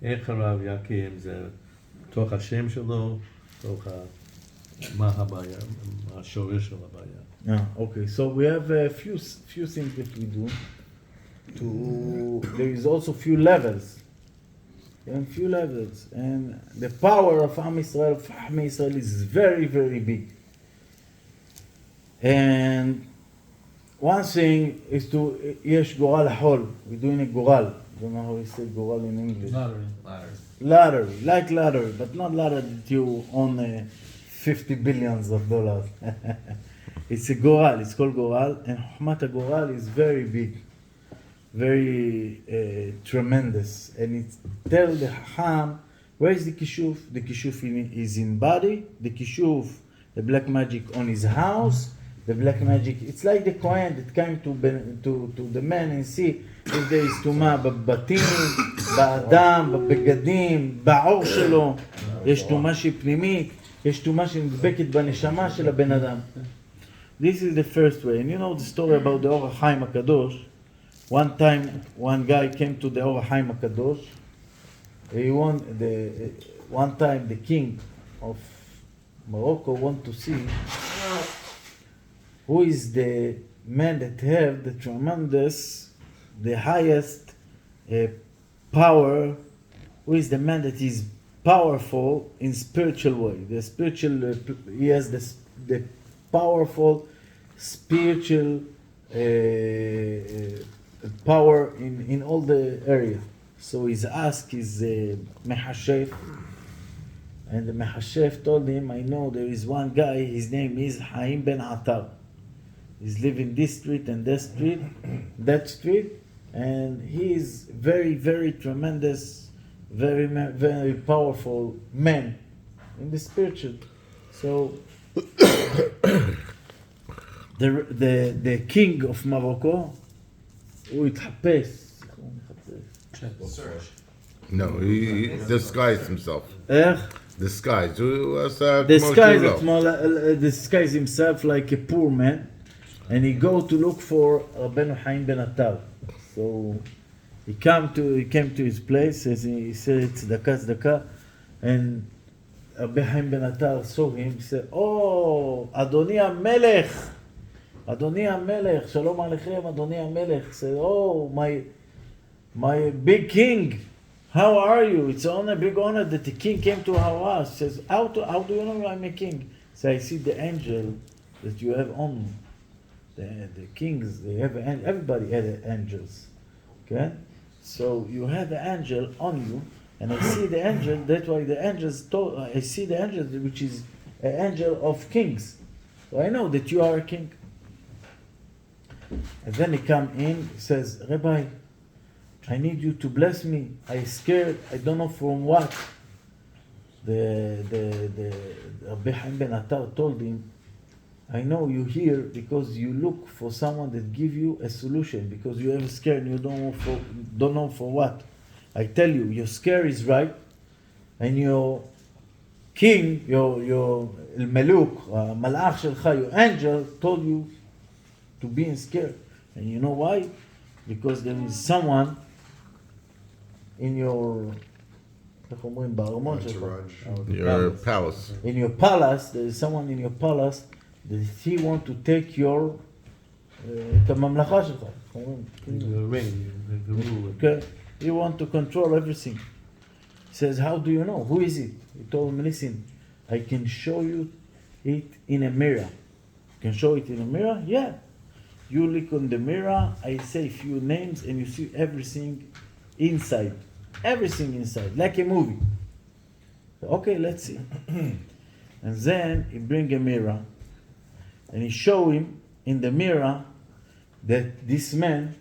איך הרב יקים זה תוך השם שלו, תוך מה הבעיה, מה השורש של הבעיה. Okay, so we have a few things that we do. There is also few levels. And few levels. And the power of Am Yisrael, is very, very big. And one thing is to, יש גורל החול. We're doing a גורל. I don't know how you say גורל in English. Lottery, like lottery, but not lottery that you own 50 billions of dollars. It's a goral, it's called goral, and Chokhmat HaGoral is very big, very tremendous. And it tells the Chacham, where is the kishuf? The kishuf is in body, the kishuf, the black magic on his house, the black magic, it's like the Kohen that came to the man and see if there is טומאה בבתים, באדם, בבגדים, בעור שלו, יש טומאה שהיא פנימית, יש טומאה שנדבקת בנשמה של הבן אדם. This is the first way. And you know the story about the Or HaChaim HaKadosh. One time, one guy came to the Or HaChaim HaKadosh. One time the king of Morocco wanted to see who is the man that have the tremendous, the highest power, who is the man that is powerful in spiritual way. The spiritual, he has the powerful spiritual power in all the area. So he's asked his Mehashef, and the Mehashef told him, I know there is one guy, his name is Haim ben Atar. He's living this street and that street, and he is very, very tremendous, very, very powerful man in the spiritual. So the king of Morocco, הוא התחפש. Search. No, he disguised himself. איך? Disguised. Disguise himself like a poor man, and he go to look for Rabbeinu Chaim ben Atar. So he came to his place, as he said, tzedakah, and Rabbi Chaim ben Atar saw him. He said, "Oh, Adoni HaMelech, Adoni HaMelech, Shalom Aleichem, Adoni HaMelech." He said, "Oh, my big king, how are you? It's a big honor that the king came to our house." He says, how do you know I'm a king? So I see the angel that you have on me. The kings, they have everybody had angels. Okay? So you have an angel on you, and I see the angel, that's why the angels I see the angel which is an angel of kings. So I know that you are a king. And then he come in, he says, Rabbi, I need you to bless me. I'm scared. I don't know from what. The Rabbi Chaim ben Atar told him, I know you here because you look for someone that give you a solution, because you are scared and you don't know for what. I tell you, your scare is right, and your king, your Meluk, Malach Shelcha, your angel told you to be scared. And you know why? Because there is someone in your איך אומרים, בארמון שלך. Your palace. In your palace, there is someone in your palace that he want to take your, את הממלכה שלך. איך אומרים? The ring, the rule. Okay. He want to control everything. He says, how do you know? Who is it? He told him, listen, I can show you it in a mirror. You can show it in a mirror? Yeah. You look on the mirror, I say a few names, and you see everything inside. Everything inside, like a movie. Okay, let's see. And then he bring a mirror, and he show him in the mirror that this man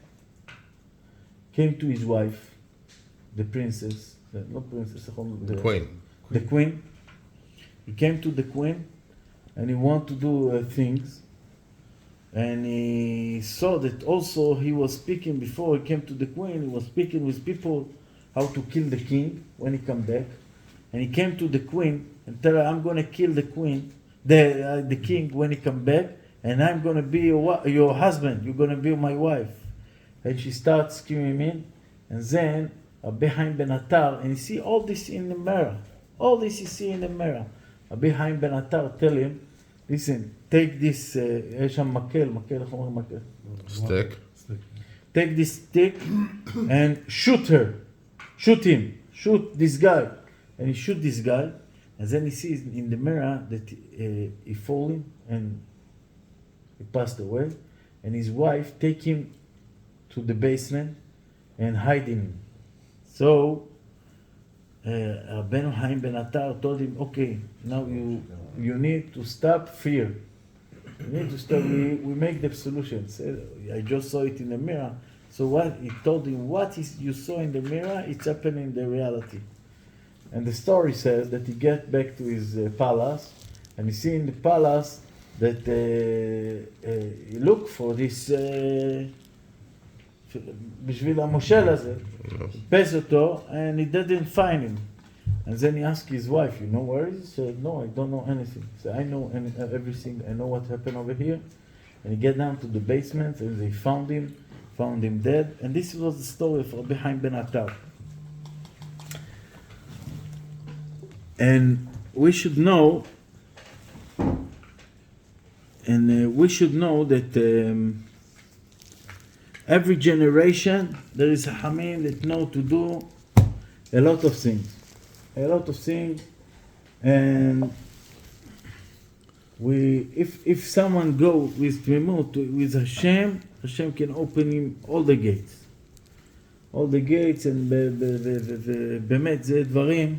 came to his wife, the princess, not princess, The queen. the queen. He came to the queen, and he wanted to do things. And he saw that also he was speaking before he came to the queen. He was speaking with people how to kill the king when he come back. And he came to the queen and tell her, I'm going to kill the queen, the king when he come back, and I'm going to be your husband. You're going to be my wife. And she starts screaming, and then behind Ben Attar, and you see all this in the mirror. All this you see in the mirror. Behind Ben Attar tell him, listen, take this, יש שם מקל, איך אומרים מקל? Stick. Take this stick and shoot her. Shoot him. Shoot this guy. And he shoot this guy, and then he sees in the mirror that he fallen and he passed away, and his wife take him to the basement and hide him. So Rabbeinu Chaim Ben Attar told him, okay, now you need to stop fear. You need to stop. We make the solution. I just saw it in the mirror. So what he told him, what you saw in the mirror, it's happening in the reality. And the story says that he get back to his palace, and he see in the palace that he look for this בשביל המושל הזה, חיפש אותו, and he didn't find him. And then he asked his wife, you know where is he? He said, no, I don't know anything. He said, I know everything, I know what happened over here. And he get down to the basement, and they found him dead. And this was the story of Rabbi Chaim Ben Attar. And we should know, that every generation there is a Hamim that know to do a lot of things, and if someone go with Tmimut, with Hashem can open him all the gates, and באמת זה דברים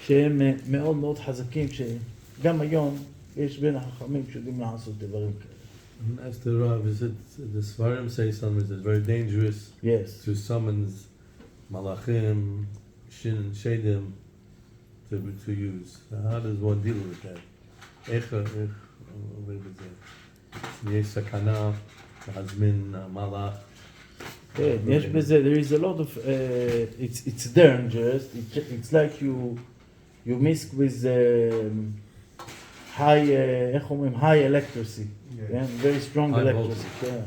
שהם מאוד מאוד חזקים, שגם היום יש בין החכמים שיודעים לעשות דברים כאלה. As the Rav, is it the Svarim say something it's very dangerous to summon Malachim, Shin and Shedim to use. How does one deal with that? יש סכנה להזמין מלאך. כן, יש בזה, there is a lot of, it's dangerous, it's like you mix with high, איך אומרים, high electricity, very strong electricity. Yeah.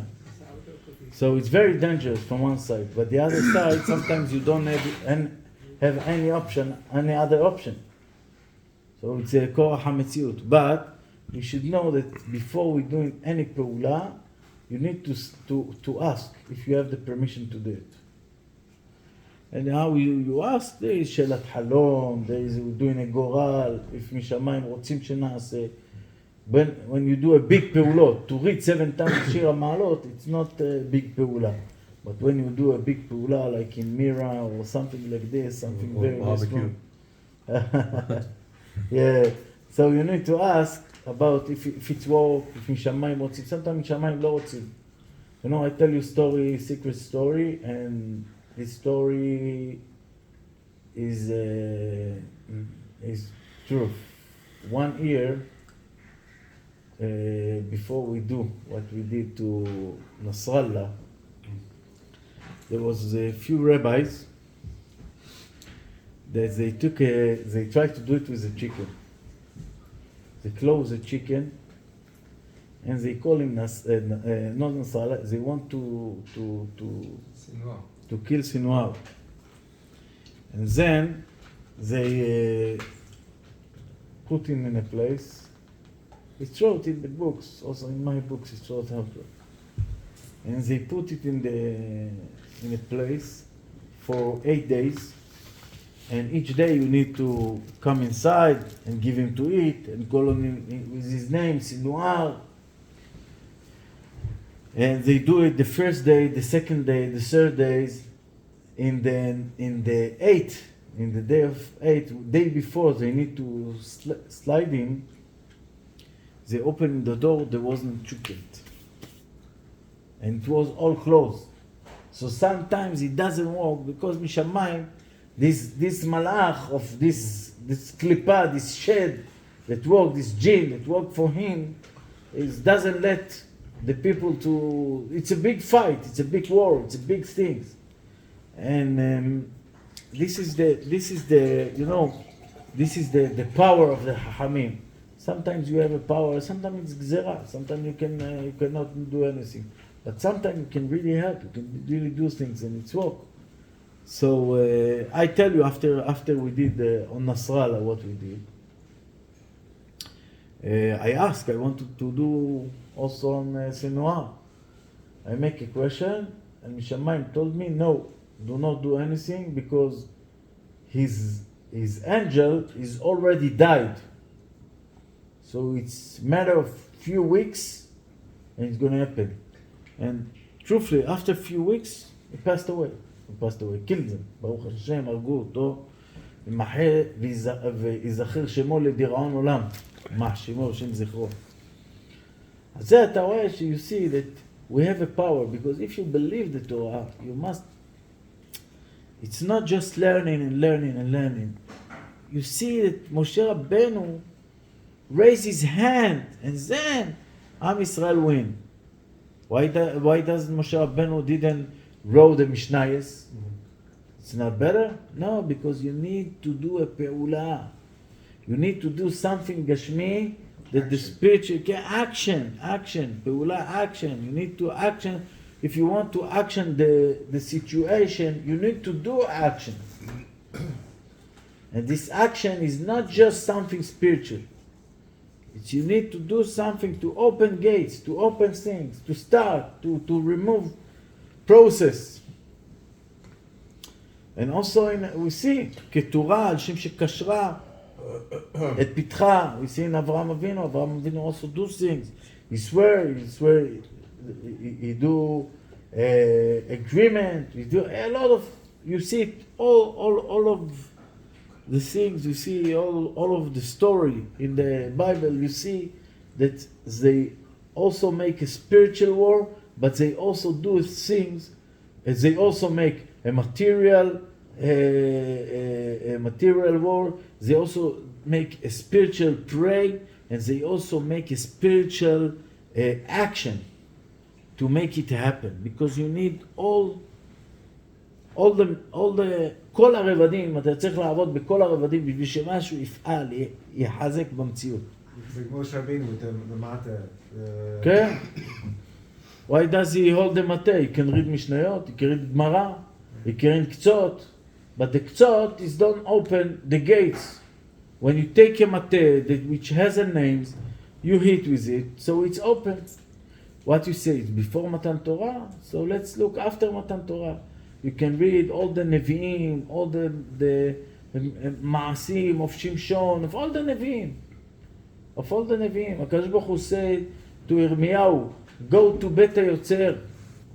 So it's very dangerous from one side, but the other side, sometimes you don't have any other option. So it's a korach hametziut. But you should know that before we're doing any פעולה, you need to ask if you have the permission to do it. And how you ask, there is שאלת חלום, there is doing a גורל, if משמיים רוצים שנעשה. When you do a big פעולות, to read 7 times שיר המעלות, it's not a big פעולה. But when you do a big פעולה, like in Mira or something like this, something or very barbecue. strong. Yeah, so you need to ask about if it's work, if משמיים רוצים. Sometimes משמיים לא רוצים. You know, I tell you secret story, and this story is true. 1 year before we do what we did to Nasrallah, there was a few rabbis that they tried to do it with a chicken. They close a chicken, and they call him not Nasrallah. They want to kill Sinwar. And then they put him in a place. It's wrote in the books, also in my books it's wrote how to. And they put it in a place for 8 days. And each day you need to come inside and give him to eat and call on him with his name, Sinuar. And they do it the first day, the second day, the third days. In the day of 8, day before they need to slide in, they opened the door, there wasn't chicken. And it was all closed. So sometimes it doesn't work because Mishamayim, this malach of this klipa, this shed that work, this jinn that work for him, doesn't let the people to. It's a big fight, it's a big war, it's a big thing, and this is the power of the Chachamim. Sometimes you have a power, sometimes it's gzera, sometimes you cannot do anything, but sometimes you can really help, you can really do things, and it's work. So I tell you, after we did on Nasrallah what we did, I wanted to do also on Sinuar. I make a question, and Mishamayim told me, no, do not do anything because his angel is already died. So it's matter of few weeks, and it's going to happen. And truthfully, after a few weeks, he passed away. Killed them. ברוך השם, הרגו אותו, ומחה ויזכר שמו לדיראון עולם. מה שמו, שם זכרו. אז זה אתה רואה you see that we have a power, because if you believe the Torah, you must, it's not just learning and learning and learning. You see that Moshe Rabbeinu raised his hand, and then Am Yisrael win. Why doesn't Moshe Rabbeinu didn't wrote the Mishnayos? It's not better? No, because you need to do a pe'ula. You need to do something gashmi that the spiritual action, pe'ula, action. You need to action. If you want to action the situation, you need to do action. And this action is not just something spiritual. It's you need to do something to open gates, to open things, to start, to remove process. And also we see keturah על שם שקשרה את פתחה. We see in Avraham Avinu also do things. He swear, he do agreement, he do a lot of, you see it, all of the things, you see all of the story in the Bible, you see that they also make a spiritual war, but they also do things, they also make a material war, they also make a spiritual prayer, and they also make a spiritual action to make it happen, because you need all the כל הרבדים, אתה צריך לעבוד בכל הרבדים בשביל שמשהו יפעל, יחזק במציאות. זה כמו שרבינו, למטה. כן. Why does he hold the mate? He can read משניות, he can read גמרא, he can read קצות, but the קצות is don't open the gates. When you take a mate which has a name, you hit with it, so it's open. What you say is before Matan Torah, so let's look after Matan Torah. You can read all the Nevi'im, all the Ma'asim of Shimshon, of all the Nevi'im. הקדוש ברוך הוא said to ירמיהו, go to בית היוצר.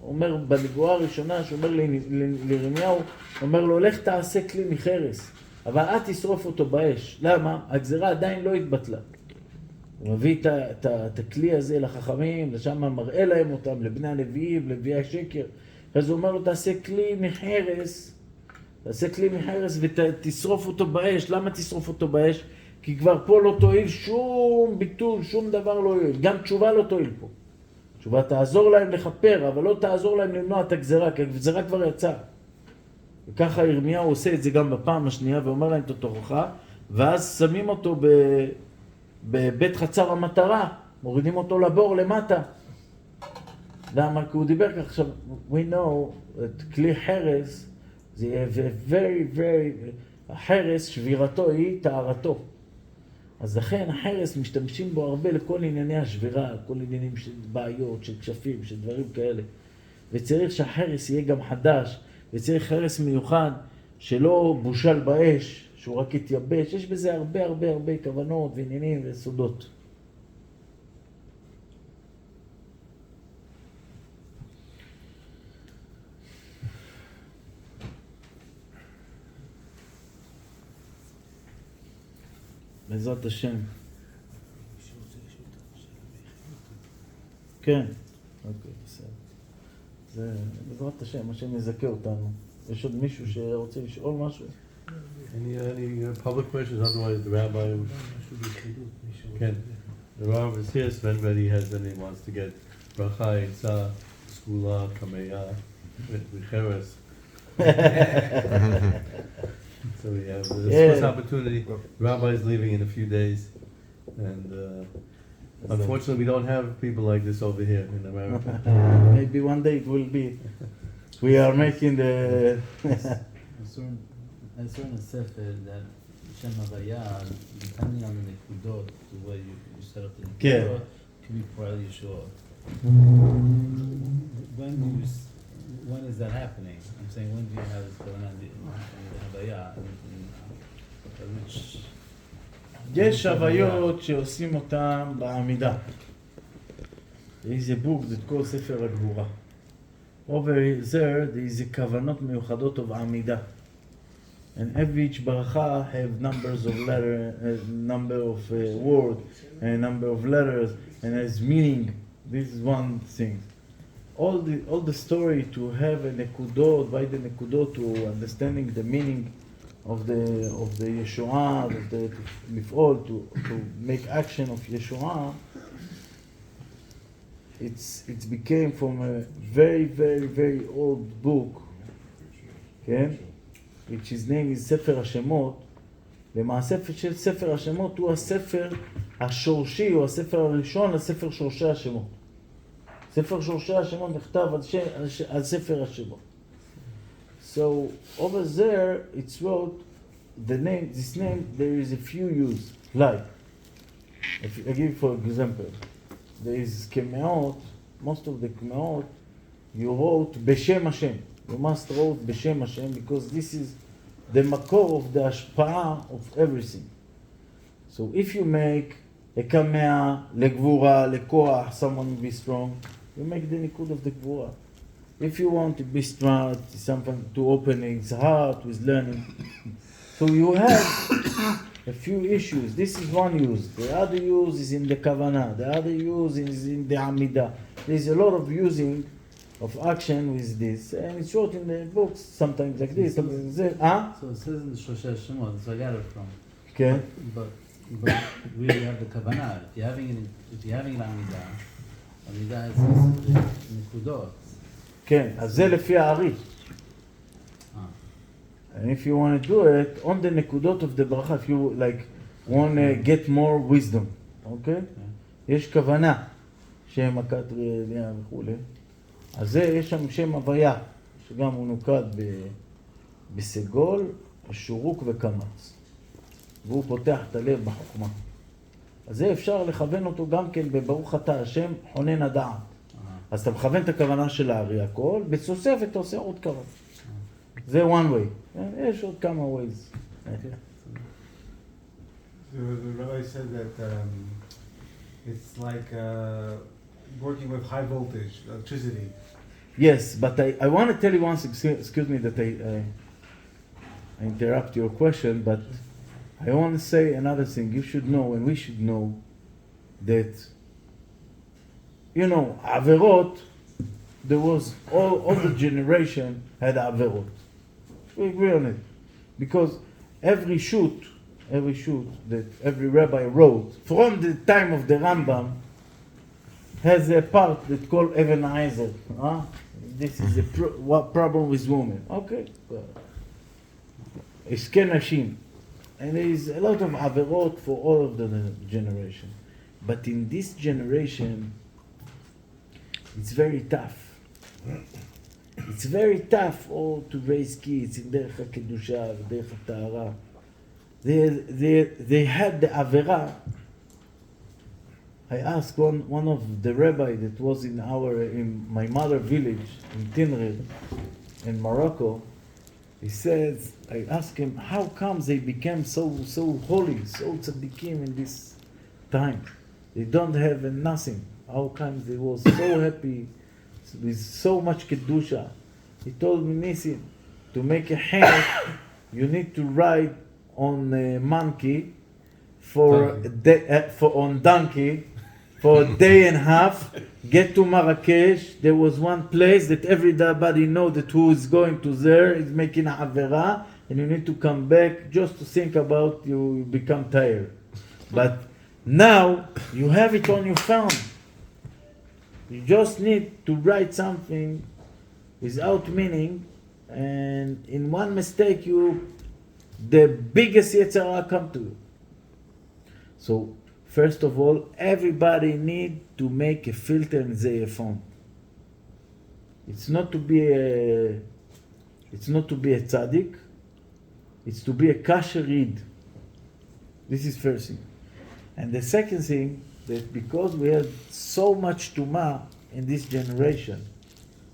הוא אומר בנבואה הראשונה, שאומר לירמיהו, אומר לו, לך תעשה כלי מחרס, אבל אל תשרוף אותו באש. למה? הגזרה עדיין לא התבטלה. הוא מביא את הכלי הזה לחכמים, לשם מראה להם אותם, לבני הנביאים, לנביאי השקר. אז הוא אומר לו, תעשה כלי מחרס ותשרוף אותו באש. למה תשרוף אותו באש? כי כבר פה לא תועיל שום ביטול, שום דבר לא יועיל. גם תשובה לא תועיל פה. תשובה תעזור להם לכפר, אבל לא תעזור להם למנוע את הגזרה, כי הגזרה כבר יצאה. וככה ירמיהו עושה את זה גם בפעם השנייה, ואומר להם את התוכחה, ואז שמים אותו בבית חצר המטרה, מורידים אותו לבור למטה. למה? כי הוא דיבר כך. עכשיו, we know that כלי חרס, זה very, very, החרס, שבירתו היא טהרתו. אז לכן החרס משתמשים בו הרבה לכל ענייני השבירה, כל עניינים של בעיות, של כשפים, של דברים כאלה. וצריך שהחרס יהיה גם חדש, וצריך חרס מיוחד שלא בושל באש, שהוא רק יתייבש. יש בזה הרבה הרבה הרבה כוונות ועניינים וסודות. בעזרת השם. כן. אוקיי, בסדר. זה בעזרת השם, השם יזכה אותנו. יש עוד מישהו שרוצה לשאול משהו? Any public questions? Otherwise, the rabbi. Ken, the rabbi is here, so if anybody has any wants to get bracha, itza, skula, kameya, vicheres. So we have this opportunity. The rabbi is leaving in a few days, and unfortunately, we don't have people like this over here in America. Maybe one day it will be. We are making the. I saw in a sefer that Shem Havaya, depending on the nekudot, the way you set up the nekudot, can be part of Yeshua. When is that happening? I'm saying, when do you have this going on in Havaya? יש הוויות שעושים אותם בעמידה. There is a book that called ספר הגבורה. Over there is a כוונות מיוחדות of עמידה. And every each bracha have numbers of letter, number of word, and number of letters, and has meaning. This is one thing. All the story to have a nekudot, by the nekudot to understanding the meaning of the Yeshua, of the לפעול, to make action of Yeshua. It's became from a very very very old book, okay? which his name is ספר השמות. למעשה של ספר השמות הוא הספר השורשי, הוא הספר הראשון לספר שורשי השמות. ספר שורשי השמות נכתב על ספר השמות. So over there it's wrote the name, this name, there is a few use, like, if I give for example, there is כמאות, most of the כמאות, you wrote בשם השם. You must wrote בשם השם because this is the מקור of the השפעה of everything. So if you make a קמע לגבורה, לכוח, someone be strong, you make the nikud of the גבורה. If you want to be strong, something to open his heart with learning. So you have a few issues. This is one use. The other use is in the kavanah. The other use is in the amidah. There's a lot of using of action with this, and it's wrote in the books sometimes like this, sometimes like that. So it says in the Shosheh Shemot, that's where I got it from. Okay. But we have the kavanah. If you're having an amidah is nekudot. כן, אז זה לפי העריך. And if you want to do it on the נקודות of the ברכה, if you like want to get more wisdom, okay? יש כוונה, שם מכת ראייה וכו'. אז זה, יש שם שם הוויה, שגם הוא נוקד בסגול, שורוק וקמץ. והוא פותח את הלב בחוכמה. אז זה אפשר לכוון אותו גם כן בברוך אתה השם חונן הדעת. אז אתה מכוון את הכוונה של הארי הכל, בתוספת אתה עושה עוד כוונה. זה one way. יש עוד כמה ways. The rabbi said that it's like working with high voltage, electricity. Yes, but I want to tell you once, excuse me that I interrupt your question, but I want to say another thing. You should know, and we should know, that, you know, Averot, there was, all the generation had Averot. We agree on it. Because every shoot that every rabbi wrote, from the time of the Rambam, has a part that called Even Aizer. This is the what problem with women. Okay. Esken Nashim. And there is a lot of Averot for all of the generation. But in this generation, it's very tough. it's very tough to raise kids in דרך הקדושה ודרך הטהרה. They had the avera. I asked one of the rabbi that was in my mother village in Tinrir in Morocco. He says, I asked him, how come they became so holy, so tzaddikim in this time? They don't have nothing. How come they were so happy with so much kedusha? He told me, Nissim, to make a hair, you need to ride on a monkey on donkey for a day and a half, get to Marrakesh. There was one place that everybody know that who is going to there is making a avera, and you need to come back just to think about you become tired. But now you have it on your phone. You just need to write something without meaning, and in one mistake the biggest Yetzirah come to you. So first of all, everybody need to make a filter in their phone. It's not to be a tzaddik. It's to be a kasher read. This is first thing. And the second thing, that because we have so much tuma in this generation,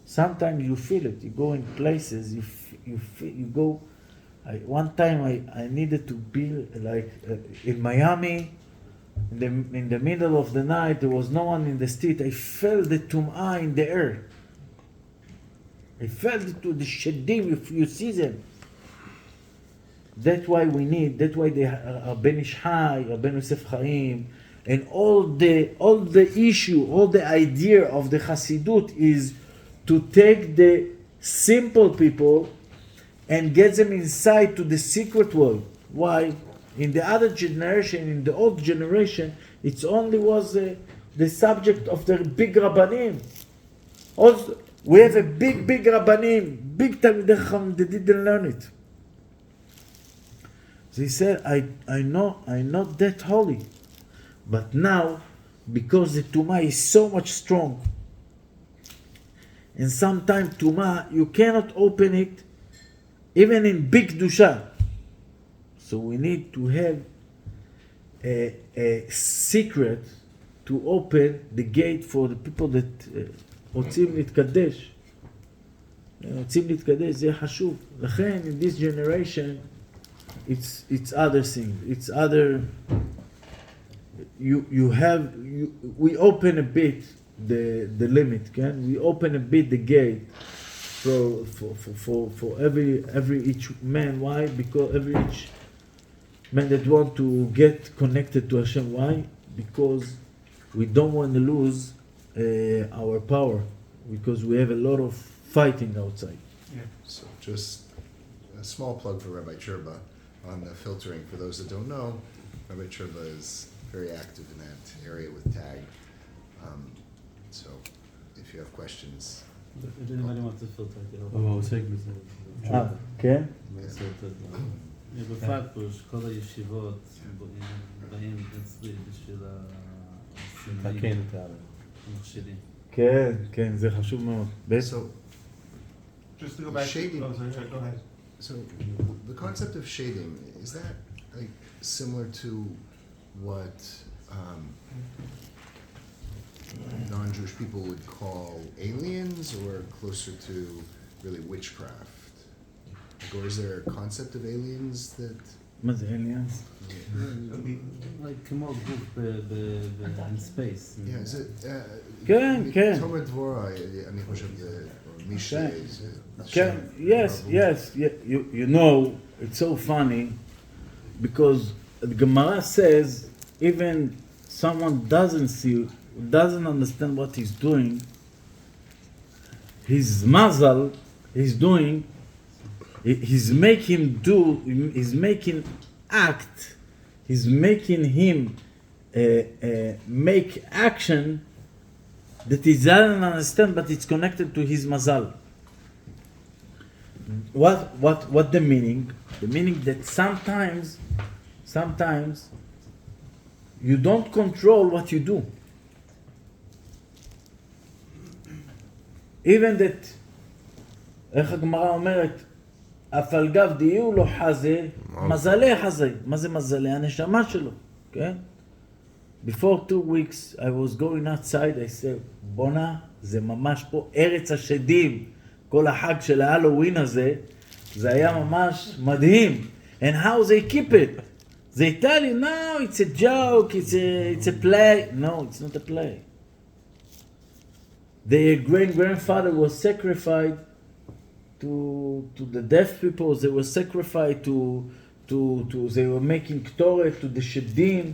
sometimes you feel it. You go in places, you go. One time I needed to be like in Miami. In the middle of the night, there was no one in the street. I felt the tum'ah in the air. I felt it to the shadim, if you see them. That's why the Ben Ish Chai, Ben Yosef Chaim, and all the issue, all the idea of the Hasidut is to take the simple people and get them inside to the secret world. Why? In the other generation, in the old generation, it only was the subject of the big rabbanim. Also, we have a big rabbanim, big Talmidei Chacham, they didn't learn it. They said, I'm not that holy. But now, because the Tumah is so much strong, and sometimes Tumah, you cannot open it, even in big Dusha. So we need to have a secret to open the gate for the people that רוצים להתקדש. רוצים להתקדש, זה חשוב. לכן, in this generation, it's other thing. It's other. We open a bit the limit, can we open a bit the gate for every each man. Why? Because each man that want to get connected to Hashem. Why? Because we don't want to lose our power, because we have a lot of fighting outside. Yeah. So just a small plug for Rabbi Cherba on the filtering. For those that don't know, Rabbi Cherba is very active in that area with TAG. So if you have questions. If anybody wants to filter, you know. אבל הוא עוסק בזה. כן? לעשות את זה. בפקוש, כל הישיבות באים אצלי בשביל תקן את המכשירים. כן, זה חשוב מאוד. So Just to go back. Shading. Oh, sorry, go ahead. So the concept of shading, is that like similar to what non-Jewish people would call aliens, or closer to really witchcraft? Like, or is there a concept of aliens that? מה זה aliens? Like כמו גוף in space. Yeah, is it? כן. תומר דבורה, אני חושב, או מי ש... כן, yes. You know, it's so funny, because the Gemara says, even someone doesn't understand what he's doing, his mazal, he's doing, he's making act, he's making him make action that he doesn't understand, but it's connected to his mazal. What the meaning? The meaning that sometimes you don't control what you do. Even that איך הגמרא אומרת? אף על גב דיהו לו חזה, מזלי חזה. מה זה מזלי? הנשמה שלו, כן? Before 2 weeks I was going outside, I said, בונה, זה ממש פה ארץ השדים. כל החג של ההלווין הזה, זה היה ממש מדהים. And how they keep it. They tell you, no, it's a joke, it's a play. No, it's not a play. Their great-grandfather was sacrificed to the deaf people. They were sacrificed to they were making ktoret to the shedim.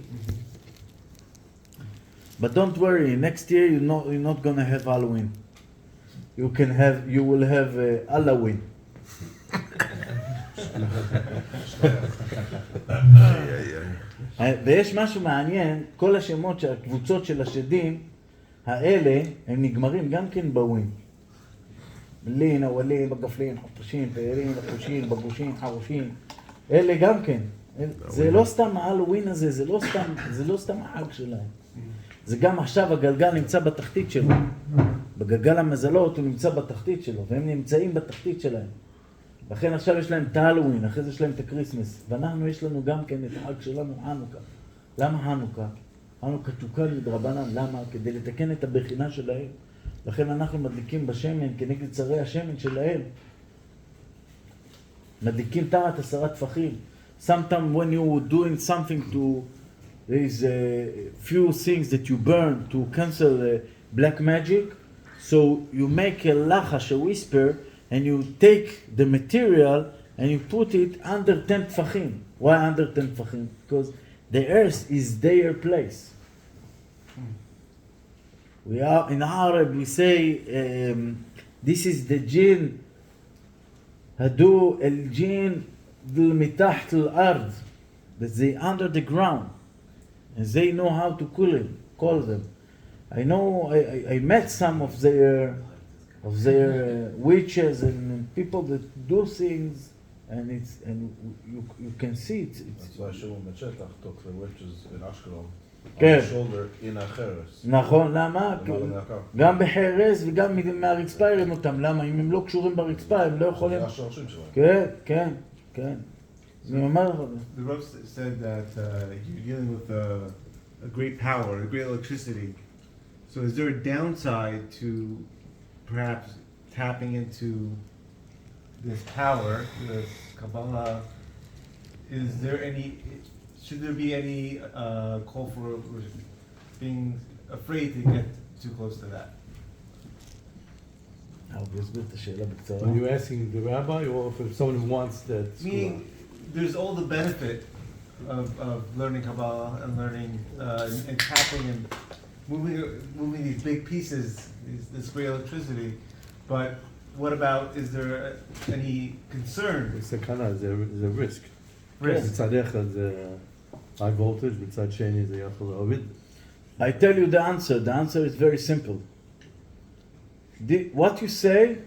But don't worry, next year you're not gonna have Halloween. You will have Halloween. ויש משהו מעניין, כל השמות של הקבוצות של השדים האלה הם נגמרים גם כן בווין. לין, אוהלים, בגפלין, חופשים, פערים, לחושים, בגושים, חרושים. אלה גם כן. זה לא סתם ההלווין הזה, זה לא סתם החג שלהם. זה גם עכשיו הגלגל נמצא בתחתית שלו. בגלגל המזלות הוא נמצא בתחתית שלו, והם נמצאים בתחתית שלהם. לכן עכשיו יש להם את ההלווין, אחרי זה יש להם את הקריסמס. ואנחנו יש לנו גם כן את החג שלנו, חנוכה. למה חנוכה? חנוכה תוקן מדרבנן, למה? כדי לתקן את הבחינה שלהם. לכן אנחנו מדליקים בשמן כנגד צרי השמן שלהם. מדליקים תחת 10 טפחים. Sometimes when you doing something to, there is a few things that you burn to cancel black magic. So you make a lachash, a whisper, and you take the material and you put it under 10 tfachim. Why under 10 tfachim? Because the earth is their place. We are in Arab. We say this is the jinn. Hadu el jinn bil mitaht al ard. That they under the ground, and they know how to call them. I know. I met some of their witches and people that do things, and you can see it. That's why Shimon Metzhetach took the witches in Ashkelon on כן. the shoulder in Acheres. נכון, למה? למעלה מהקו. גם בחרס וגם מהרצפה הרים אותם. למה? אם הם לא קשורים ברצפה, הם לא יכולים... זה השורשים שלהם. כן, כן, כן. אני אומר לך. The Rav said that you're dealing with a great power, a great electricity. So is there a downside to perhaps tapping into this power, this Kabbalah? Should there be any call for being afraid to get too close to that? אסביר את השאלה בקצרה. Are you asking the rabbi or if someone who wants that? Meaning, there's all the benefit of learning Kabbalah and learning and tapping and moving these big pieces, this great electricity. But what about, is there any concern? סכנה, זה risk. Risk. מצד אחד זה high voltage, מצד שני זה יכול להוריד. I tell you the answer. The answer is very simple. What you say,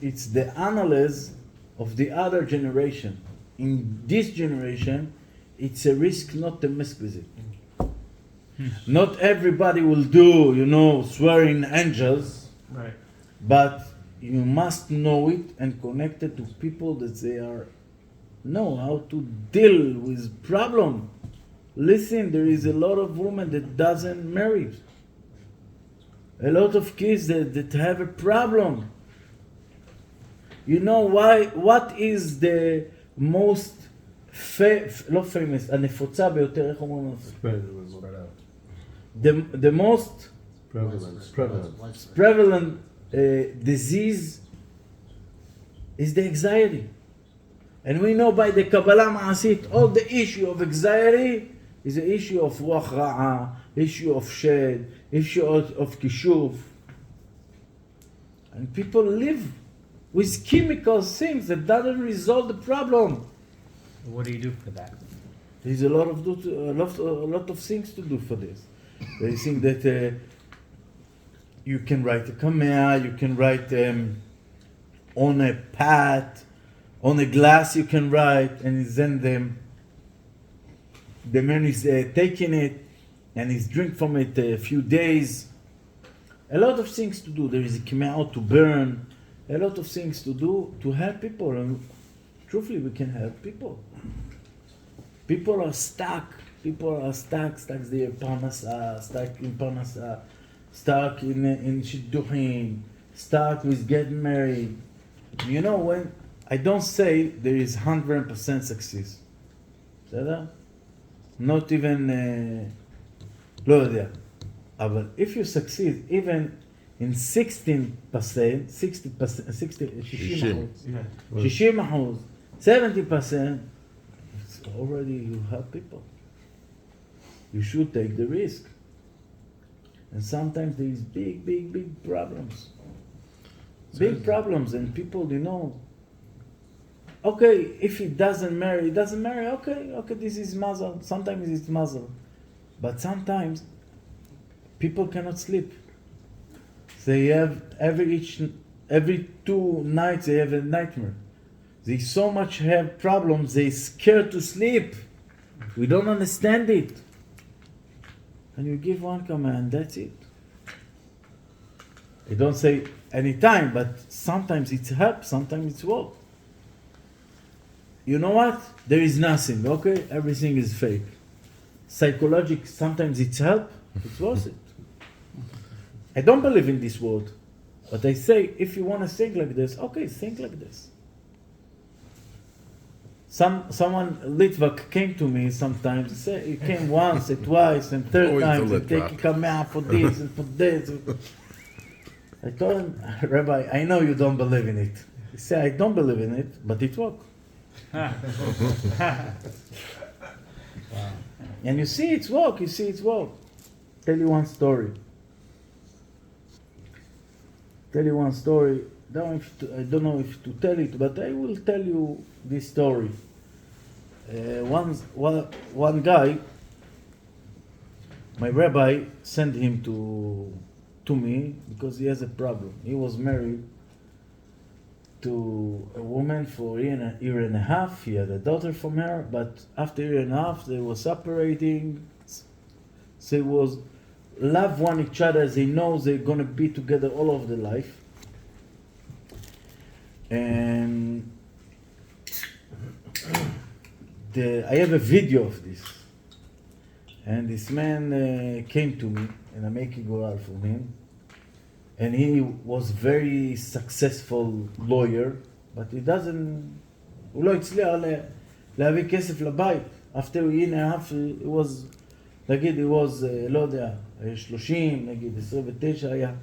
it's the analysis of the other generation. In this generation, it's a risk not to mess with it. Not everybody will do, swearing angels, Right. but you must know it and connect it to people that they know how to deal with problem. Listen, there is a lot of women that doesn't marry. A lot of kids that have a problem. You know why? What is the most לא famous, הנפוצה ביותר, איך אומרים? Spread out. The most prevalent disease is the anxiety. And we know by the Kabbalah Ma'asit, all the issue of anxiety is the issue of ruach ra'a, issue of shed, issue of kishuv. And people live with chemical things that doesn't resolve the problem. What do you do for that? There's a lot of things to do for this. They think that you can write a kamea, you can write on a pad, on a glass you can write, and then the man is taking it and he's drink from it a few days. A lot of things to do. There is a kamea to burn, a lot of things to do to help people, and truthfully, we can help people. People are stuck. People are stuck there, parnasa, stuck in parnasa, stuck in shidduchim, stuck with getting married. You know, when I don't say there is 100% success. בסדר? Not even, לא יודע. אבל if you succeed, even in 16%, 60%, 70%, it's already you help people. You should take the risk. And sometimes there is big problems. Big problems, and people, you know, okay, if he doesn't marry, okay, this is muzzle. Sometimes it's muzzle. But sometimes people cannot sleep. They have every 2 nights they have a nightmare. They so much have problems, they scared to sleep. We don't understand it. And you give one command, that's it. I don't say anytime, but sometimes it's help, sometimes it's work. You know what? There is nothing, okay? Everything is fake. Psychological, sometimes it's help, it's worth it. I don't believe in this word, but I say, if you want to think like this, okay, think like this. Someone, Litvak, came to me sometimes, he came once, and twice, and third Always time, the and take Litvak. come out for this and for this. I told him, Rabbi, I know you don't believe in it. He said, I don't believe in it, but it works. And you see it's work, Tell you one story. I don't know if to tell it, but I will tell you this story. One guy, my rabbi sent him to me because he has a problem. He was married to a woman for a year and a half. He had a daughter from her, but after a year and a half, they were separating. They was love one each other. They know they're gonna be together all of their life. And I have a video of this. And this man came to me, and I make a goral for him. And he was very successful lawyer, but he doesn't, הוא לא הצליח להביא כסף לבית. After a year and a half, it was, נגיד, he was, לא יודע, 30, נגיד, 29 היה,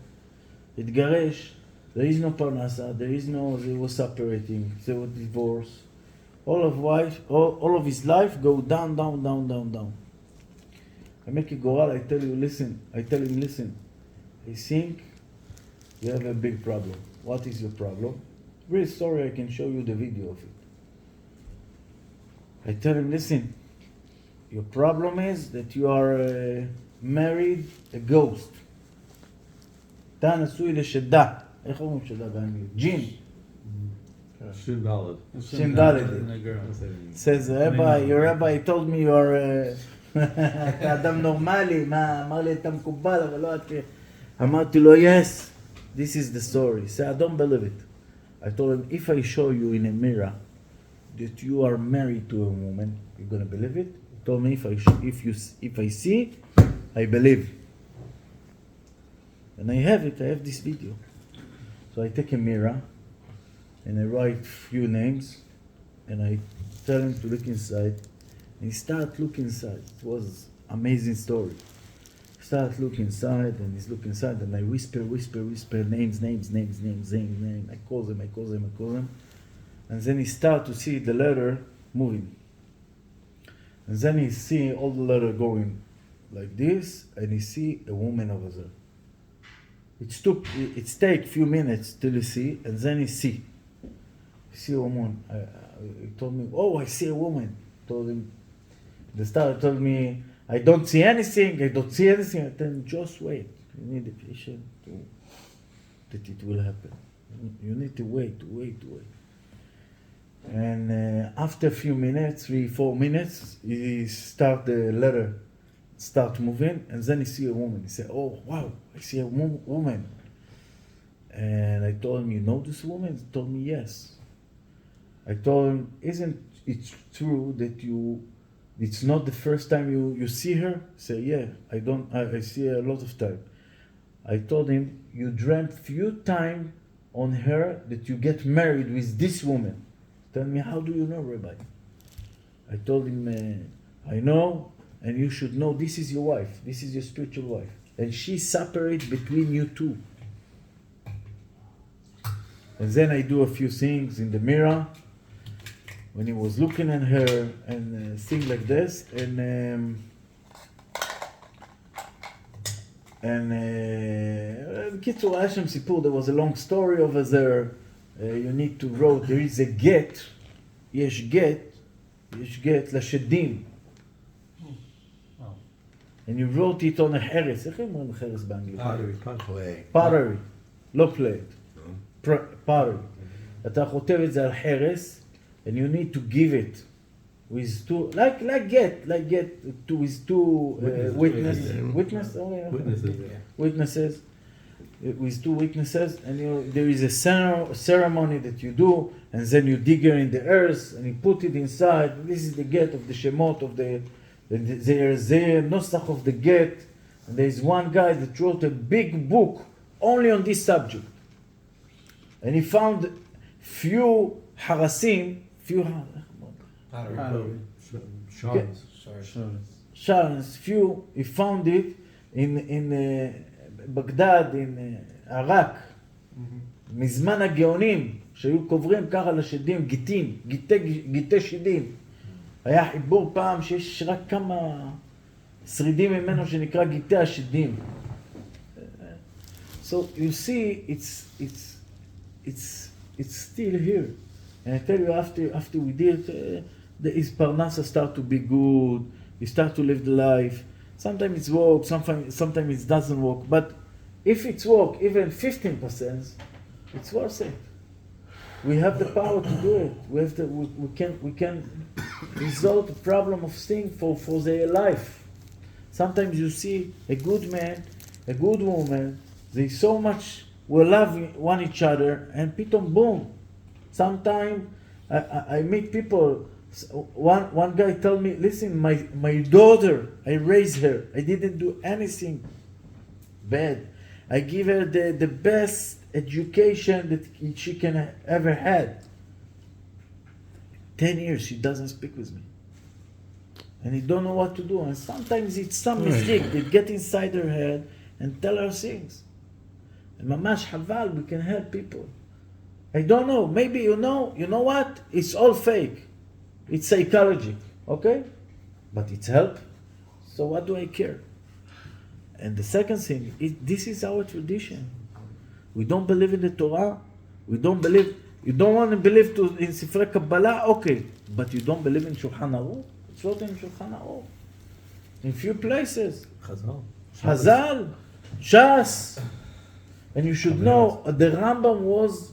התגרש, there is no parnasa, they were separating, they were divorced. All of his life go down. I make a goral, I tell him, listen, I think you have a big problem. What is your problem? Real story, I can show you the video of it. I tell him, listen, your problem is that you are married a ghost. אתה נשוי לשדה. איך אומרים שדה באנגלית? ג'ין. Shin Daled. Shin Daled. Says, your rabbi told me you are אתה אדם נורמלי, אמר לי אתה מקובל, אבל לא את... אמרתי לו, yes, this is the story. He said, I don't believe it. I told him, if I show you in a mirror that you are married to a woman, you're going to believe it? He told me, if I see, I believe. And I have this video. So I take a mirror, and I write few names, and I tell him to look inside. And he started looking inside. It was amazing story. He started looking inside, and he's looking inside, and I whisper, names. I call them. And then he started to see the letter moving. And then he see all the letter going like this, and he see a woman over there. It take a few minutes till he see, and then he see a woman. He told me, oh, I see a woman. Told him, the star told me, I don't see anything. I told him, just wait. You need a patient that it will happen. You need to wait. And after a few minutes, 3-4 minutes, he start the letter, start moving, and then he see a woman. He said, oh, wow, I see a woman. And I told him, you know this woman? He told me, yes. I told him, isn't it true that it's not the first time you see her? He said, yeah, I see her a lot of time. I told him, you dreamt few times on her that you get married with this woman. Tell me, how do you know, Rabbi? I told him, I know, and you should know this is your wife. This is your spiritual wife. And she separates between you two. And then I do a few things in the mirror when he was looking at her and things like this. בקיצור, היה שם סיפור, there was a long story over there. You need to write, there is a get, יש get לשדים. And you wrote it on a חרס. איך אומרים חרס באנגלית? pottery. לא plate. pottery. אתה כותב את זה על חרס, and you need to give it with two, like get with two witnesses, with two witnesses, and there is a ceremony that you do, and then you dig her in the earth, and you put it inside. This is the get of the shemot of there's a nosach of the get, and there is one guy that wrote a big book only on this subject, and he found few harasim, shards, few. He found it in Baghdad, in Iraq, מזמן הגאונים שהיו קוברים ככה לשדים, גיטי שדים. היה חיבור פעם שיש רק כמה שרידים ממנו שנקרא גיטי השדים. So you see, it's still here. And I tell you, after we did, his parnasa start to be good. You start to live the life. Sometimes it works, sometimes it doesn't work. But if it's work, even 15%, it's worth it. We have the power to do it. We can resolve the problem of sin for their life. Sometimes you see a good man, a good woman, they so much will love one each other, and pitom boom. Sometimes I meet people. One guy tell me, listen, my daughter, I raised her. I didn't do anything bad. I give her the best education that she can ever had. 10 years she doesn't speak with me. And he don't know what to do. And sometimes it's some mistake that get inside her head and tell her things. And mamash haval, we can help people. I don't know, maybe you know what? It's all fake. It's psychology, okay? But it's help. So what do I care? And the second thing, this is our tradition. We don't believe in the Torah. We don't believe, you don't want to believe in Sifrei Kabbalah, okay. But you don't believe in Shulchan Aruch? It's written in Shulchan Aruch. In few places. Chazal, Shas. And you should know, the Rambam was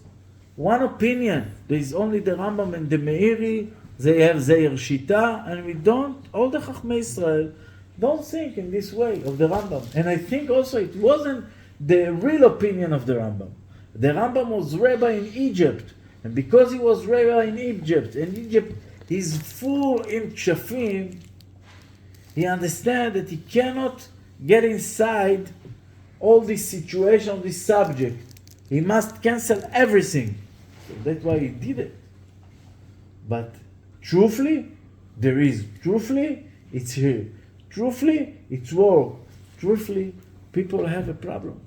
one opinion. There is only the Rambam and the Meiri. They have their Shita, and we don't, all the Chachmei Israel don't think in this way of the Rambam. And I think also it wasn't the real opinion of the Rambam. The Rambam was rabbi in Egypt. And because he was rabbi in Egypt, and Egypt is full in Kshafim, he understands that he cannot get inside all this situation, this subject. He must cancel everything. So that's why he did it. But truthfully, there is. Truthfully, it's here. Truthfully, it's war. Truthfully, people have a problem.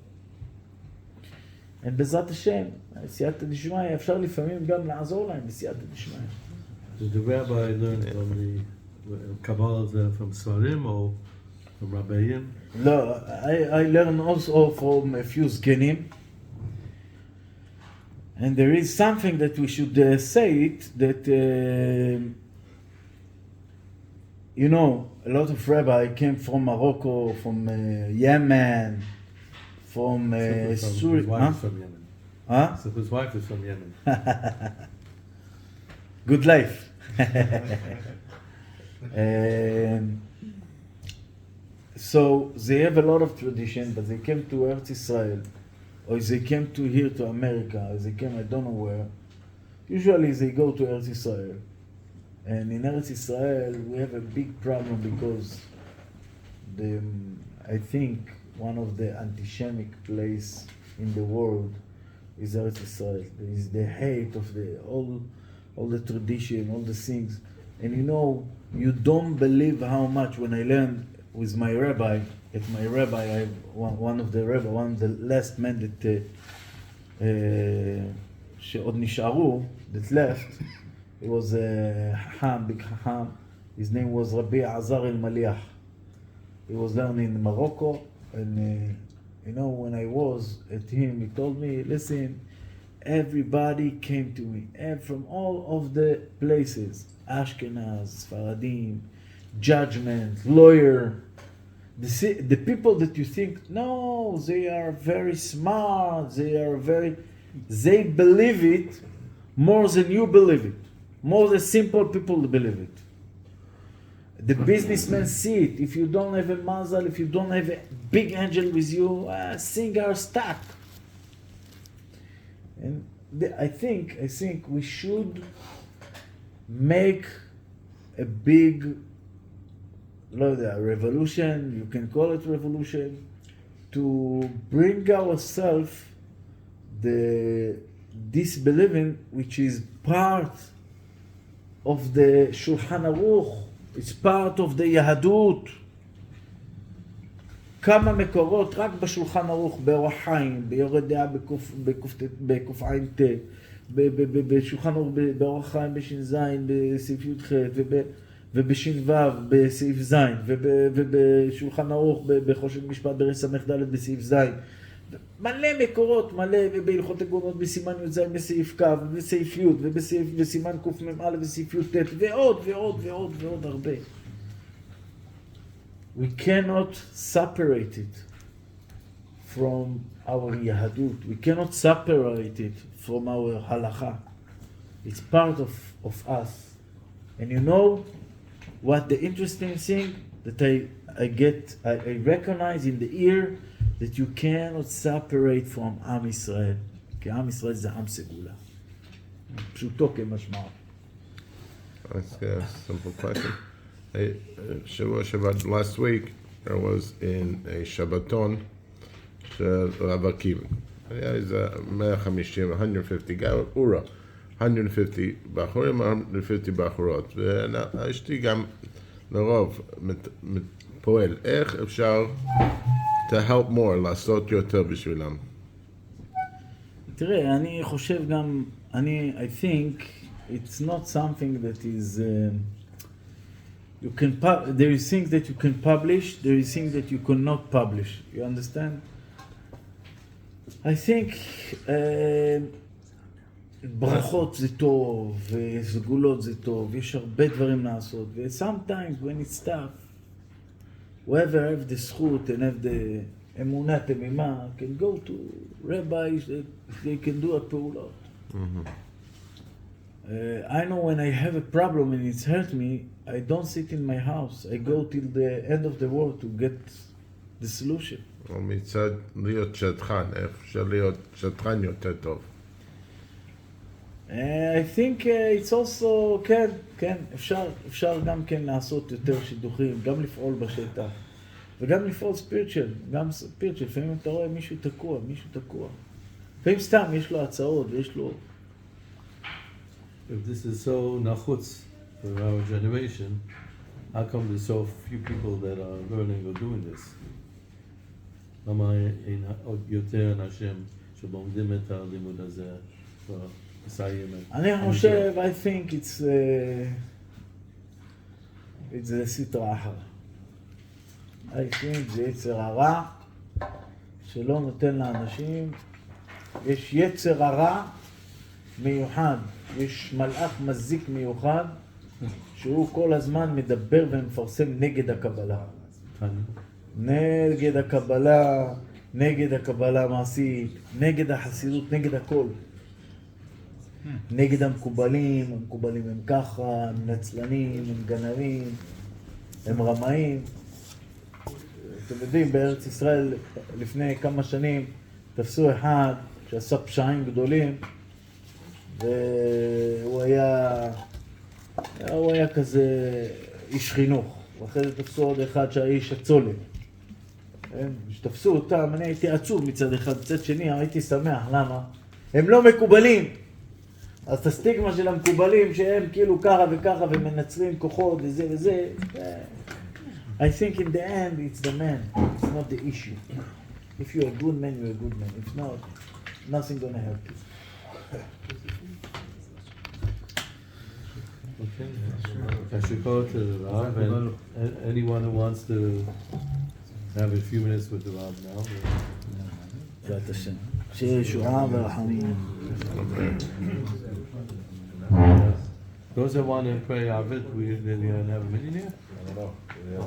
בעזרת השם, סייעתא דשמיא, אפשר לפעמים גם לעזור להם בסייעתא דשמיא. Did the rabbi learn from the Kabbalah from Svarim or from Rabbeim? No, I learned also from a few zkenim. And there is something that we should say it, that, you know, a lot of rabbi came from Morocco, from Yemen, from Syria. His wife is from Yemen. Huh? So his wife is from Yemen. Good life. So they have a lot of tradition, but they came to Eretz Israel. or if they came to here to America, or they came I don't know where, usually they go to Eretz Israel. And in Eretz Israel, we have a big problem because I think one of the anti-Semitic place in the world is Eretz Israel. There is the hate of all the tradition, all the things. And you know, you don't believe how much when I learned with my rabbi, at my rabbi, I have one of the last men that שעוד נשארו, that left, he was a Hacham, big Hacham. His name was Rabbi Azar el-Maliach. He was learning in Morocco, and you know, when I was at him, he told me, listen, everybody came to me, and from all of the places, Ashkenaz, Faradim, judgment, lawyer, the people that you think, no, they are very smart, they believe it more than you believe it. More than simple people believe it. The businessmen see it. If you don't have a mazal, if you don't have a big angel with you, things are stuck. And I think we should make a big, revolution, you can call it revolution, to bring ourselves this believing, which is part of the Shulchan Aruch, it's part of the יהדות. כמה מקורות רק בשולחן ערוך, באורח חיים, ביורד דעה בקע"ט, בשולחן ערוך באורח חיים בש"ז, בסעיף י"ח, ובש"ו בסעיף ז', ובשולחן ערוך בחושן משפט ברס"ד בסעיף ז'. מלא מקורות, מלא, ובהלכות עקרונות בסימן י"ז בסעיף כ', ובסעיף י', ובסימן קמ"א בסעיף י"ט, ועוד הרבה. We cannot separate it from our Yahadut. We cannot separate it from our halacha. It's part of us. And you know what the interesting thing that I recognize in the ear, that you cannot separate from עם ישראל. כי עם ישראל זה עם סגולה. פשוטו כמשמעו. That's a simple question. Shabbat, last week, there was in a Shabbaton, Rabbi Turgeman. היה איזה 150, 150 גם אורה, 150 בחורים, 150 בחורות. ואשתי גם לרוב פועל. איך אפשר to help more, לעשות יותר בשבילם? תראה, אני חושב גם, I think it's not something that is, there is things that you can publish, there is things that you cannot publish. You understand? I think ברכות זה טוב, וסגולות זה טוב, יש הרבה דברים לעשות, ו-sometimes when it's tough, whoever have the זכות and have the אמונה תמימה, can go to rabbis, they can do הפעולות. I know when I have a problem and it's hurt me, I don't sit in my house. I go till the end of the world to get the solution. או מצד להיות שטחן, איך אפשר להיות שטחן יותר טוב? I think it's also, כן, אפשר גם כן לעשות יותר שידוכים, גם לפעול בשטח, וגם לפעול spiritual, גם spiritual. לפעמים אתה רואה מישהו תקוע. לפעמים סתם יש לו הצעות ויש לו... If this is so נחוץ for our generation, how come there's so few people that are learning or doing this? למה אין עוד יותר אנשים שלומדים את הלימוד הזה ומסייעים את... אני חושב, I think it's a סטרה אחרת. I think זה יצר הרע שלא נותן לאנשים, יש יצר הרע מיוחד, יש מלאך מזיק מיוחד שהוא כל הזמן מדבר ומפרסם נגד הקבלה. נגד הקבלה, נגד הקבלה המעשית, נגד החסידות, נגד הכל. נגד המקובלים הם ככה, הם נצלנים, הם גנבים, הם רמאים. אתם יודעים, בארץ ישראל לפני כמה שנים תפסו אחד שעשה פשעים גדולים, והוא היה כזה איש חינוך, ואחרי זה תפסו עוד אחד שהאיש הצולם. כשתפסו אותם, אני הייתי עצוב מצד אחד, מצד שני הייתי שמח, למה? הם לא מקובלים. אז את הסטיגמה של המקובלים שהם כאילו ככה וככה ומנצרים כוחות וזה וזה, I think in the end it's the man, it's not the issue. If you're a good man, you're a good man. If not, nothing gonna help you. Okay. I should go to the Rav, and anyone who wants to have a few minutes with the Rav now. בעזרת השם. שיהיה ישועה ורחמים. Those that want to pray Arvit, we have a minute here? I don't know. Yeah.